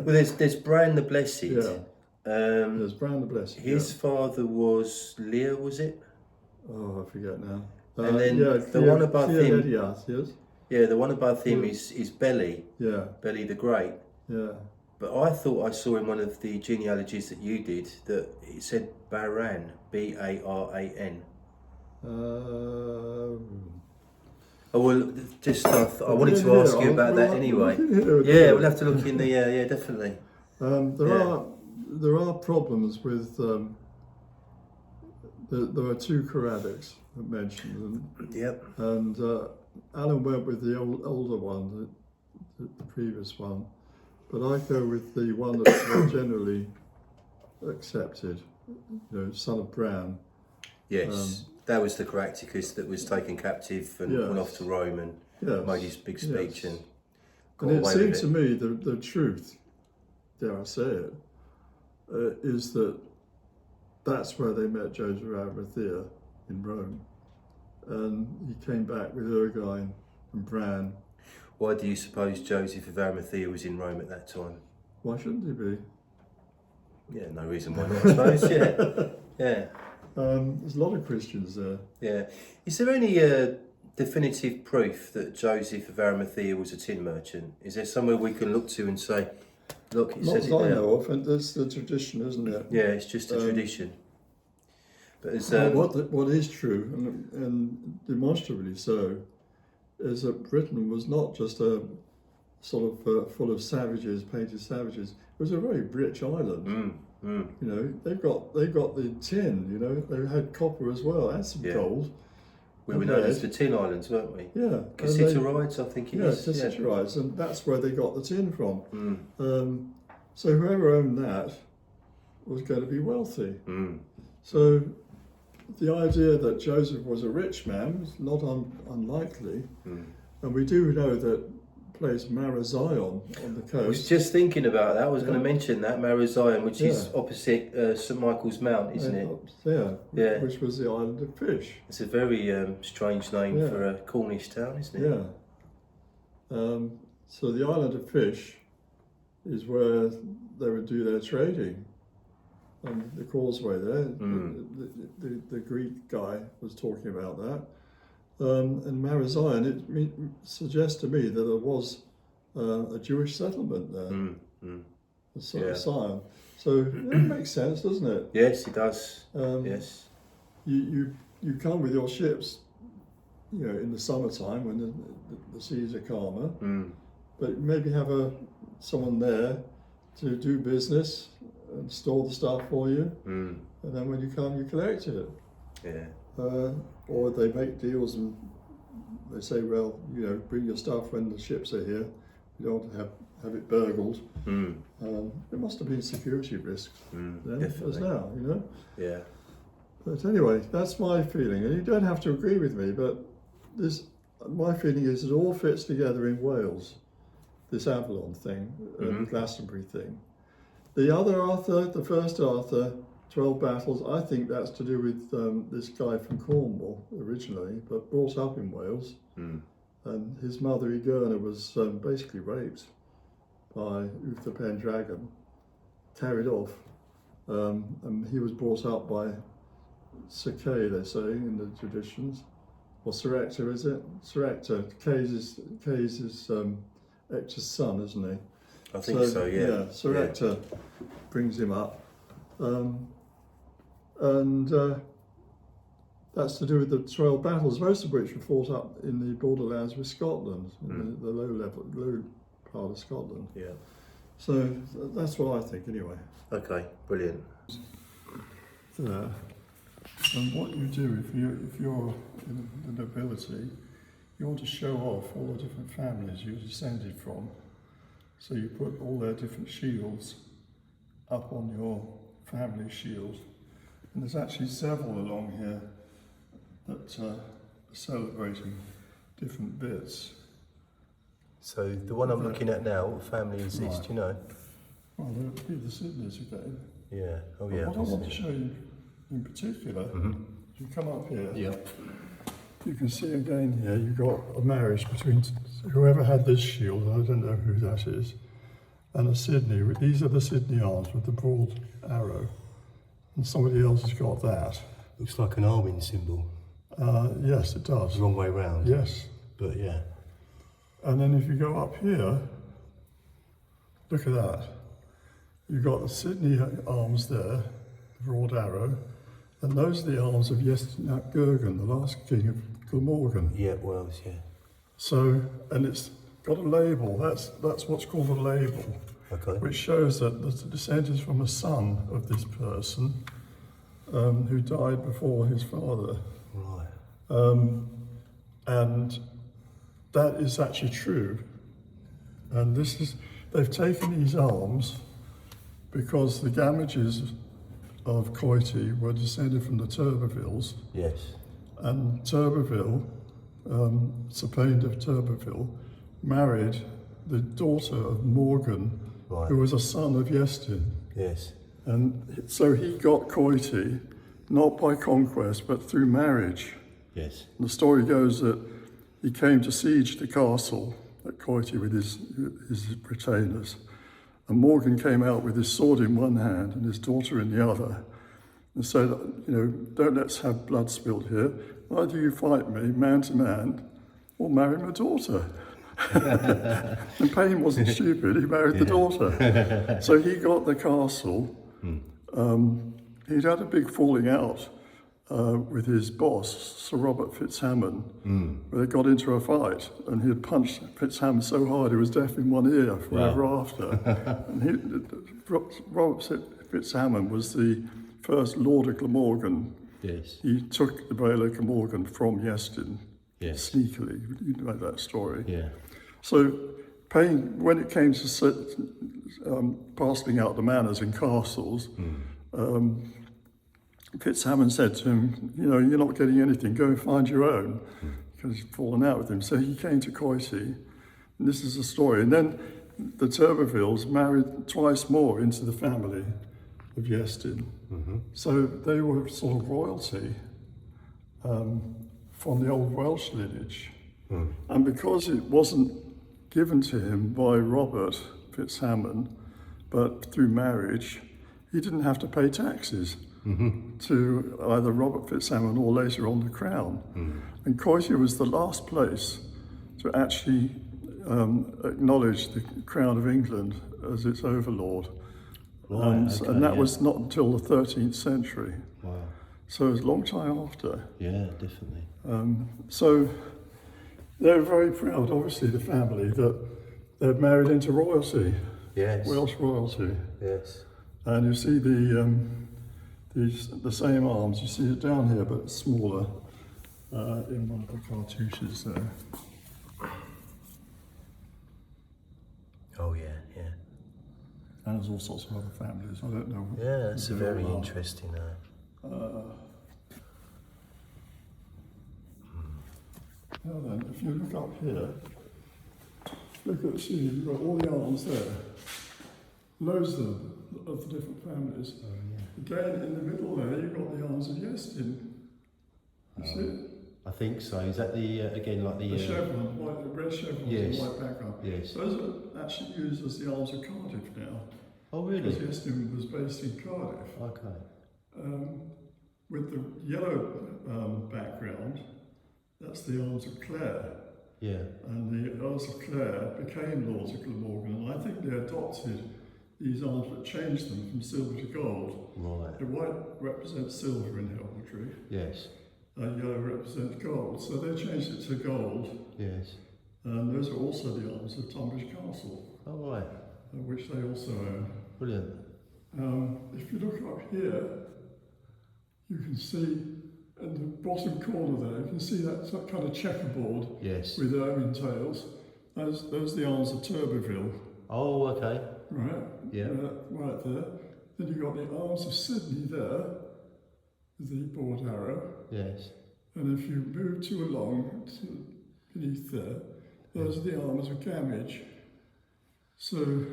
Well, there's Bran the Blessed. Yeah. There's Bran the Blessed. His father was Lear, was it? Oh, I forget now. And then the one above him. Yes. Yeah, the one above him is Belly. Yeah. Belly the Great. Yeah. But I thought I saw in one of the genealogies that you did that it said Baran, B-A-R-A-N. Oh, well, just I wanted to ask you about that anyway. Yeah, we'll have to look in the yeah, definitely. There are problems with there are two Caradocs mentioned, and Alan went with the older one, the previous one, but I go with the one that's more generally accepted, you know, son of Bran. Yes, that was the Caractacus that was taken captive and went off to Rome and made his big speech and got and it away seemed with to me the truth, dare I say it, is that that's where they met Joseph of Arimathea in Rome, and he came back with Urgine and Bran. Why do you suppose Joseph of Arimathea was in Rome at that time? Why shouldn't he be? Yeah, no reason why not, I suppose. Yeah. There's a lot of Christians there. Yeah. Is there any definitive proof that Joseph of Arimathea was a tin merchant? Is there somewhere we can look to and say, look, it Not says as it I there? know of, and that's the tradition, isn't it? Yeah, it's just a tradition. But it's, what is true, and demonstrably so, is that Britain was not just a sort of full of savages, painted savages. It was a very rich island. You know, they've got the tin. You know, they had copper as well, and some gold. We were known as the Tin Islands, weren't we? Yeah, Cassiterides, I think it is. Yeah, Cassiterides, and that's where they got the tin from. So whoever owned that was going to be wealthy. So the idea that Joseph was a rich man was not unlikely, and we do know that place Marazion on the coast. I was just thinking about that. I was going to mention that Marazion, which is opposite St Michael's Mount, isn't it? Yeah, which was the island of fish. It's a very strange name for a Cornish town, isn't it? Yeah. So the island of fish is where they would do their trading. On the causeway there, the Greek guy was talking about that. And Marazion, it suggests to me that there was a Jewish settlement there, Sion. So it makes sense, doesn't it? Yes, it does. Yes. You come with your ships, you know, in the summertime when the seas are calmer, but maybe have someone there to do business and store the stuff for you, and then when you come, you collect it. Yeah. Or they make deals and they say, well, you know, bring your stuff when the ships are here. You don't want to have it burgled. There must have been security risks then, as now, you know. Yeah. But anyway, that's my feeling, and you don't have to agree with me, but this, my feeling is it all fits together in Wales, this Avalon thing, Glastonbury thing. The other Arthur, the first Arthur, 12 battles, I think that's to do with this guy from Cornwall originally, but brought up in Wales. And his mother, Igerna, was basically raped by Uther Pendragon, carried off. And he was brought up by Sir Kay, they say, in the traditions. Or Sir Ector, is it? Sir Ector. Kay's Ector's son, isn't he? I think so, yeah. Sir Ector brings him up. That's to do with the 12 battles, most of which were fought up in the borderlands with Scotland, in the low part of Scotland. Yeah. So that's what I think, anyway. Okay, brilliant. There. And what you do if you're in the nobility, you want to show off all the different families you're descended from. So you put all their different shields up on your family shield. And there's actually several along here that are celebrating different bits. So the one I'm looking at now, what family is this, do you know? Well, there would be the Sydneys again. Yeah, oh But yeah. what I want to show you in particular, if you come up here, you can see again here, you've got a marriage between whoever had this shield, I don't know who that is, and a Sydney. These are the Sydney arms with the broad arrow. And somebody else has got that. Looks like an Arwen symbol. Yes, it does. It's the wrong way round. Yes. But yeah. And then if you go up here, look at that. You've got the Sydney arms there, the broad arrow, and those are the arms of Iestyn ap Gurgen, the last king of Glamorgan. Yeah, Wales, yeah. So, and it's got a label, that's what's called a label, which shows that the descent is from a son of this person who died before his father. Right. And that is actually true. And this is, they've taken these arms because the Gamages of Coity were descended from the Turbervilles. Yes. And Turberville, Sir Pain of Turberville, married the daughter of Morgan, who was a son of Iestyn. Yes. And so he got Coity, not by conquest, but through marriage. Yes. And the story goes that he came to siege the castle at Coity with his retainers. And Morgan came out with his sword in one hand and his daughter in the other, and said, you know, don't let's have blood spilled here. Either you fight me, man to man, or marry my daughter. And Pain wasn't stupid, he married the daughter. So he got the castle. He'd had a big falling out with his boss, Sir Robert Fitzhamon, where they got into a fight, and he had punched Fitzhamon so hard he was deaf in one ear forever after. And Robert Fitzhamon was the first Lord of Glamorgan. Yes. He took the Vale of Glamorgan from Iestyn, sneakily. You know that story. Yeah. So Pain, when it came to parceling out the manors in castles, Fitzhamon said to him, you know, you're not getting anything, go and find your own, because he'd fallen out with him. So he came to Coity, and this is the story. And then the Turbervilles married twice more into the family of Iestyn. So they were sort of royalty from the old Welsh lineage. And because it wasn't given to him by Robert Fitzhamon, but through marriage, he didn't have to pay taxes to either Robert Fitzhamon or later on the crown. And Coity was the last place to actually acknowledge the Crown of England as its overlord. And that was not until the 13th century. Wow. So it was a long time after. Yeah, definitely. So they're very proud, obviously, the family, that they're married into royalty. Yes. Welsh royalty. Yes. And you see the same arms, you see it down here, but smaller in one of the cartouches there. Oh yeah, yeah. And there's all sorts of other families, I don't know. Yeah, that's a very interesting. Now then, if you look up here, look at, see, you've got all the arms there. Loads of the different families. Oh, yeah. Again, in the middle there, you've got the arms of Iestyn. You see it? I think so. Is that the, again, like The chevron, the red chevrons yes. and white background. Yes. Those are actually used as the arms of Cardiff now. Oh, really? Because Iestyn was based in Cardiff. Okay. With the yellow background, that's the arms of Clare. Yeah. And the Earls of Clare became Lords of Glamorgan, and I think they adopted these arms but changed them from silver to gold. Right. The white represents silver in heraldry, Yes. yellow represents gold, so they changed it to gold. Yes. And those are also the arms of Tunbridge Castle, Oh, right. which they also own. Brilliant. If you look up here, you can see in the bottom corner there, you can see that kind of checkerboard Yes. with ermine tails. Those are the arms of Turberville, Oh, okay. right? Yeah. Right there. Then you've got the arms of Sydney there, with the board arrow. Yes. And if you move along to beneath there, those are the arms of Gamage. So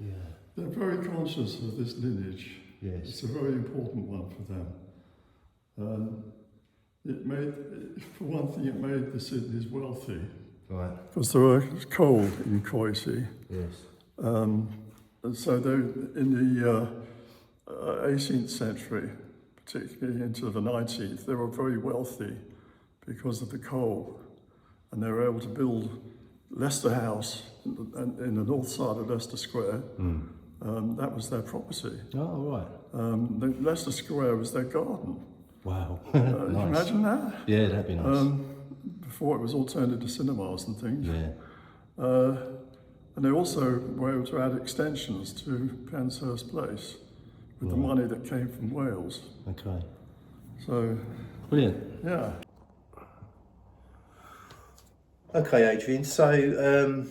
Yeah. they're very conscious of this lineage. Yes. It's a very important one for them. It made, for one thing, it made the Sydneys wealthy. Right. Because there was coal in Coity. Yes. And so they, in the 18th century, particularly into the 19th, they were very wealthy because of the coal. And they were able to build Leicester House in the north side of Leicester Square. That was their property. Oh, right. The Leicester Square was their garden. Wow. Can Nice. you imagine that? Yeah, that'd be nice. Before it was all turned into cinemas and things. Yeah. And they also were able to add extensions to Penshurst Place with the money that came from Wales. Okay. So, Brilliant. yeah. Okay, Adrian. So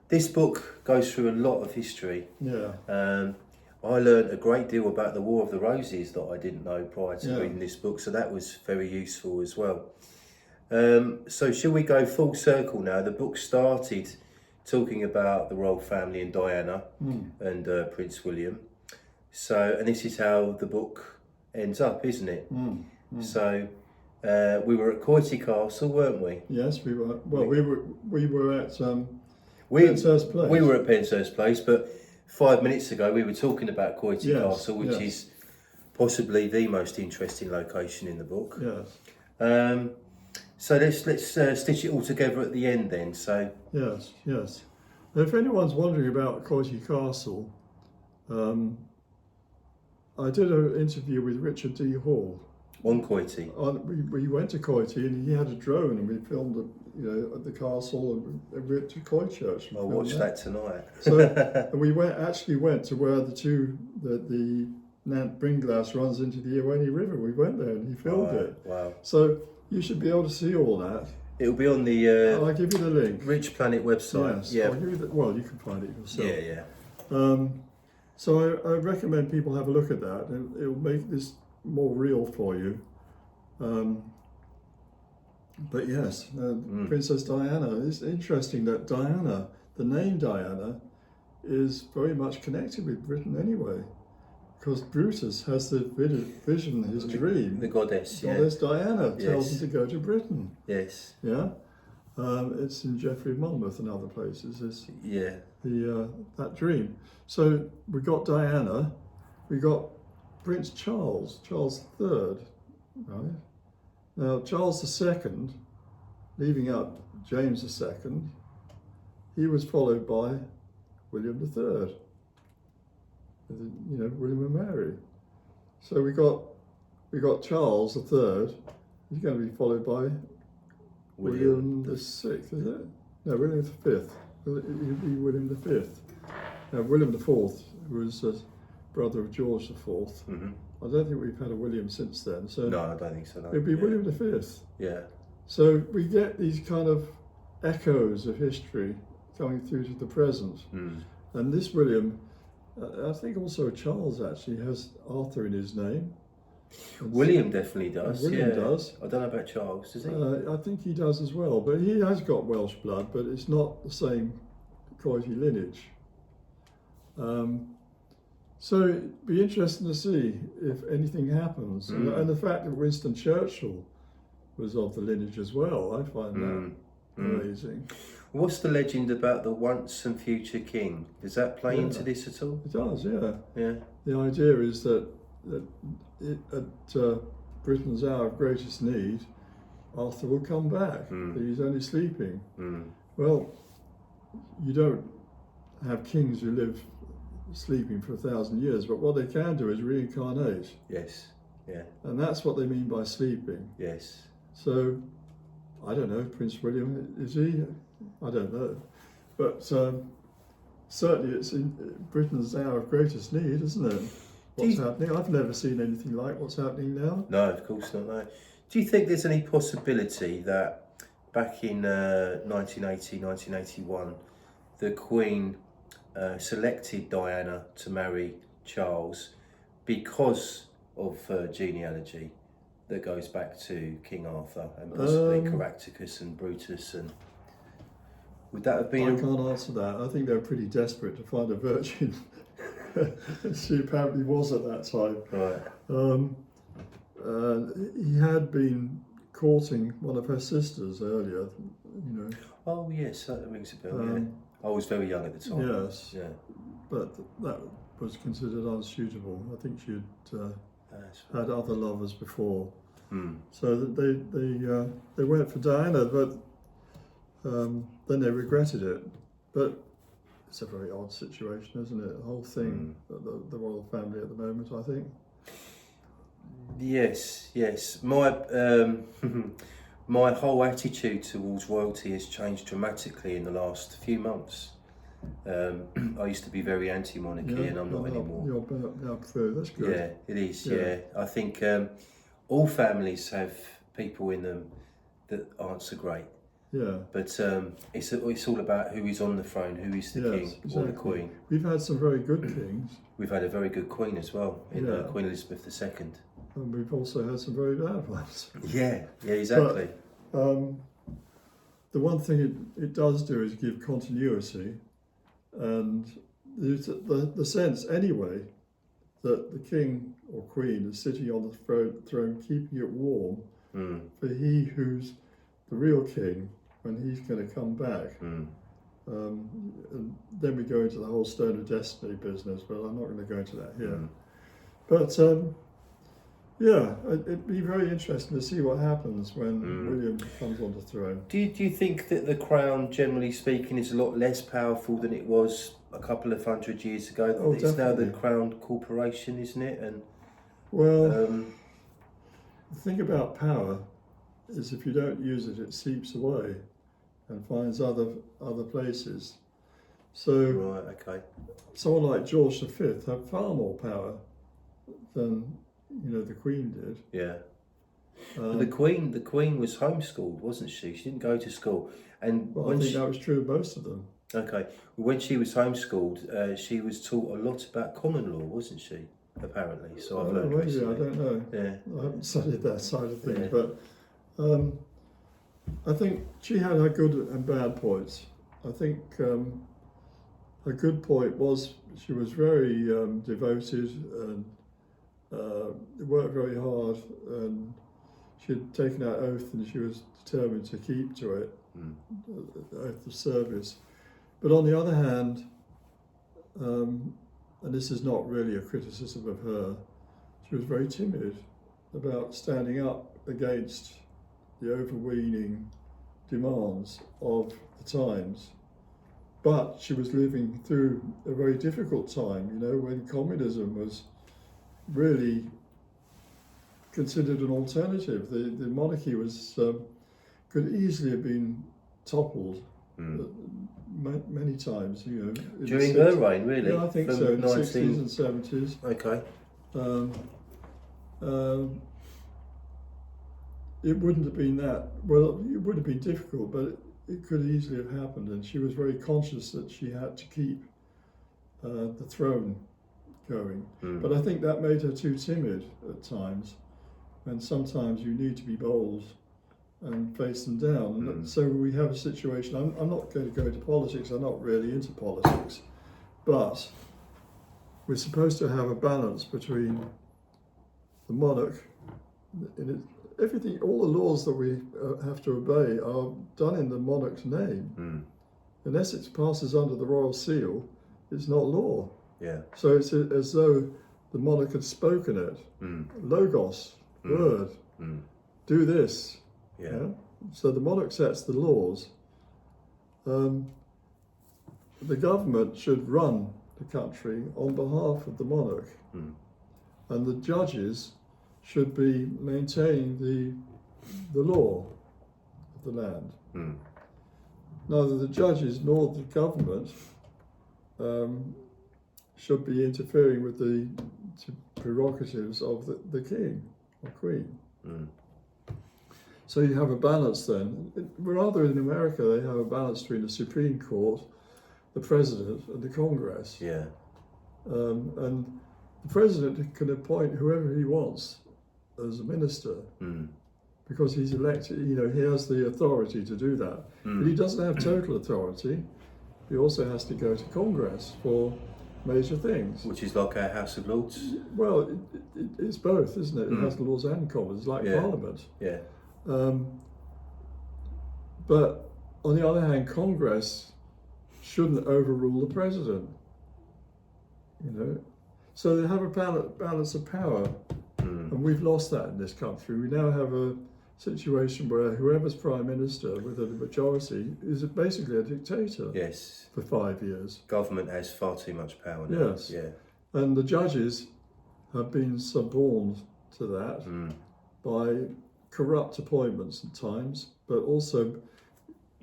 this book goes through a lot of history. Yeah. I learned a great deal about the War of the Roses that I didn't know prior to Yeah. reading this book, so that was very useful as well. So shall we go full circle now? The book started talking about the royal family and Diana and Prince William. So, and this is how the book ends up, isn't it? So we were at Coity Castle, weren't we? Yes, we were. Well, we were at Penshurst Place. We were at Penshurst Place, but 5 minutes ago we were talking about Coity Castle, which is possibly the most interesting location in the book. Yes. So let's stitch it all together at the end then. So yes. If anyone's wondering about Coity Castle, I did an interview with Richard D. Hall. on Coity. We went to Coity and he had a drone and we filmed at the castle and we went to Coity Church. I'll watch that tonight. So and we actually went to where the Nant Bringlass runs into the Irweny River. We went there and he filmed it. Wow. So you should be able to see all that. It'll be on the I'll give you the link. Rich Planet website. Yes, Yeah. I'll give you well, you can find it yourself. Yeah. So I recommend people have a look at that. It'll make this more real for you. But yes, Princess Diana. It's interesting that Diana, the name Diana, is very much connected with Britain anyway. Because Brutus has the vision, his dream. The goddess, Goddess Diana tells Yes. him to go to Britain. Yes. Yeah, it's in Geoffrey of Monmouth and other places. It's Yeah. that dream. So we got Diana, we got Prince Charles III, right? Now Charles II, leaving out James II, he was followed by William III. William and Mary. So we got Charles III. He's going to be folled by William the Sixth, is it? No, William the Fifth. He'll be William the Fifth. Now William the Fourth, who was a brother of George the Fourth. I don't think we've had a William since then. So No, I don't think so. No. it'll be William the Fifth. Yeah. So we get these kind of echoes of history coming through to the present. And this William, I think also Charles actually has Arthur in his name. William definitely does. William does. I don't know about Charles, does he? I think he does as well, but he has got Welsh blood, but it's not the same quality lineage. So it'd be interesting to see if anything happens. And the fact that Winston Churchill was of the lineage as well, I find that amazing. What's the legend about the once and future king? Does that play into this at all? It does, yeah. Yeah. The idea is that at Britain's hour of greatest need, Arthur will come back. That he's only sleeping. Well, you don't have kings who live sleeping for 1,000 years, but what they can do is reincarnate. Yes. Yeah. And that's what they mean by sleeping. Yes. So, I don't know, Prince William, is he? I don't know. But certainly it's in Britain's hour of greatest need, isn't it? What's happening? I've never seen anything like what's happening now. No, of course not, no. Do you think there's any possibility that back in 1980, 1981, the Queen selected Diana to marry Charles because of genealogy that goes back to King Arthur and possibly Caractacus and Brutus, and would that have been? I can't answer that. I think they were pretty desperate to find a virgin. She apparently was at that time. Right. He had been courting one of her sisters earlier, you know. Oh yes, that rings a bell. Yeah. I was very young at the time. Yes. Yeah. But that was considered unsuitable. I think she'd had other lovers before. So that they went for Diana, but then they regretted it. But it's a very odd situation, isn't it? The whole thing, the royal family at the moment, I think. Yes, yes. My my whole attitude towards royalty has changed dramatically in the last few months. I used to be very anti-monarchy, and I'm not anymore. You're now through. That's good. Yeah, it is. Yeah, I think all families have people in them that aren't so great. Yeah. But it's all about who is on the throne, who is the king or the queen. We've had some very good kings. We've had a very good queen as well in Queen Elizabeth II. And we've also had some very bad ones. Yeah, exactly. But, the one thing it does do is give continuity, and the sense anyway that the king or queen is sitting on the throne keeping it warm for he who's the real king when he's going to come back. And then we go into the whole Stone of Destiny business, but I'm not going to go into that here. But yeah, it'd be very interesting to see what happens when William comes on the throne. Do you think that the crown, generally speaking, is a lot less powerful than it was a couple of 100 years ago? Oh, it's definitely. now the Crown Corporation, isn't it? And well, the thing about power is if you don't use it, it seeps away and finds other places. So right, okay. Someone like George V had far more power than the Queen did. Yeah. The Queen was homeschooled, wasn't she? She didn't go to school. And I think that was true of most of them. Okay. When she was homeschooled, she was taught a lot about common law, wasn't she? Apparently. So I've learned maybe, recently. I don't know. Yeah. I haven't studied that side of things, but I think she had her good and bad points. I think her good point was she was very devoted and worked very hard, and she had taken out oath and she was determined to keep to it, oath of service. But on the other hand, and this is not really a criticism of her, she was very timid about standing up against the overweening demands of the times. But she was living through a very difficult time, when communism was really considered an alternative. The monarchy was could easily have been toppled many times. During her reign, really. Yeah, I think from so. In the 60s and 70s. Okay. It wouldn't have been that. Well, it would have been difficult, but it could easily have happened. And she was very conscious that she had to keep the throne going. But I think that made her too timid at times, and sometimes you need to be bold and face them down. So we have a situation, I'm not going to go into politics, I'm not really into politics, but we're supposed to have a balance between the monarch, everything, all the laws that we have to obey are done in the monarch's name. Unless it passes under the royal seal, it's not law. Yeah. So it's as though the monarch had spoken it. Logos, word, do this. Yeah. So the monarch sets the laws. The government should run the country on behalf of the monarch, and the judges should be maintaining the law of the land. Neither the judges nor the government should be interfering with the prerogatives of the king or queen. So you have a balance then. Rather in America, they have a balance between the Supreme Court, the President, and the Congress. Yeah. And the President can appoint whoever he wants as a minister, because he's elected, he has the authority to do that. But he doesn't have total authority. He also has to go to Congress for major things. Which is like our House of Lords? Well, it's both, isn't it? It has the Lords and Commons, it's like Parliament. Yeah. But on the other hand, Congress shouldn't overrule the President. So they have a balance of power. And we've lost that in this country. We now have a situation where whoever's Prime Minister with a majority is basically a dictator. Yes. For 5 years. Government has far too much power now. Yes. Yeah. And the judges have been suborned to that by corrupt appointments at times, but also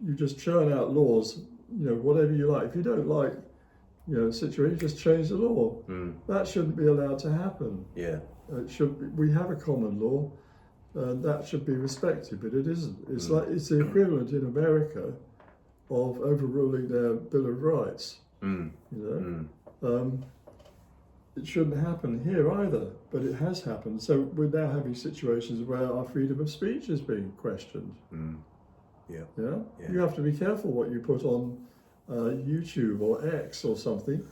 you just churn out laws, whatever you like. If you don't like, a situation, just change the law. That shouldn't be allowed to happen. Yeah. It should be, we have a common law, and that should be respected, but it isn't. It's like it's the equivalent in America of overruling their Bill of Rights. It shouldn't happen here either, but it has happened. So we're now having situations where our freedom of speech is being questioned. Yeah. You have to be careful what you put on YouTube or X or something.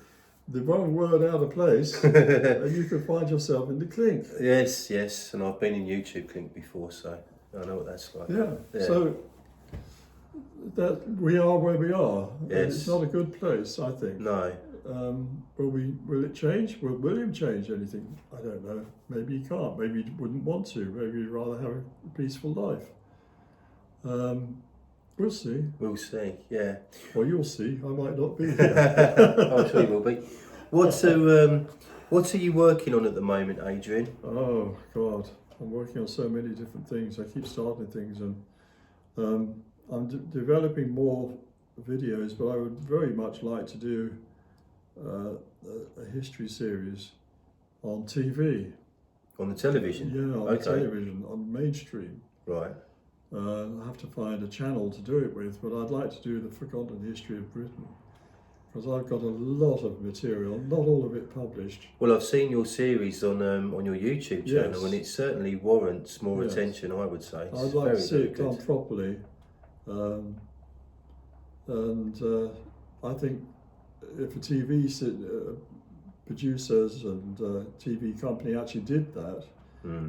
The wrong word out of place, and you could find yourself in the clink. Yes, and I've been in YouTube clink before, so I know what that's like. Yeah. So that we are where we are. Yes. It's not a good place, I think. No. Will it change? Will William change anything? I don't know. Maybe he can't. Maybe he wouldn't want to. Maybe he'd rather have a peaceful life. We'll see. We'll see, yeah. Well, you'll see. I might not be. I'm sure you will be. What are you working on at the moment, Adrian? Oh, God. I'm working on so many different things. I keep starting things, and I'm developing more videos, but I would very much like to do a history series on TV. On the television? Yeah, on television, on mainstream. Right. I have to find a channel to do it with, but I'd like to do the forgotten history of Britain, because I've got a lot of material, not all of it published. Well, I've seen your series on your YouTube channel, and it certainly warrants more attention, I would say. I'd like to see it done properly, and I think if a TV producers and TV company actually did that,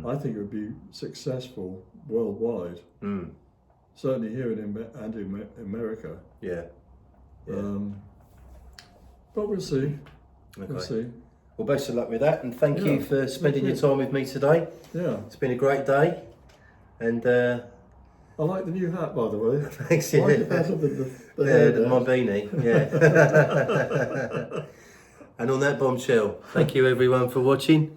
I think it would be successful worldwide. Certainly here in America. Yeah. But we'll see. Okay. We'll see. Well, best of luck with that, and thank you for spending your time with me today. Yeah. It's been a great day, and I like the new hat, by the way. Thanks. I like it better than my beanie. Yeah. And on that bombshell, thank you everyone for watching.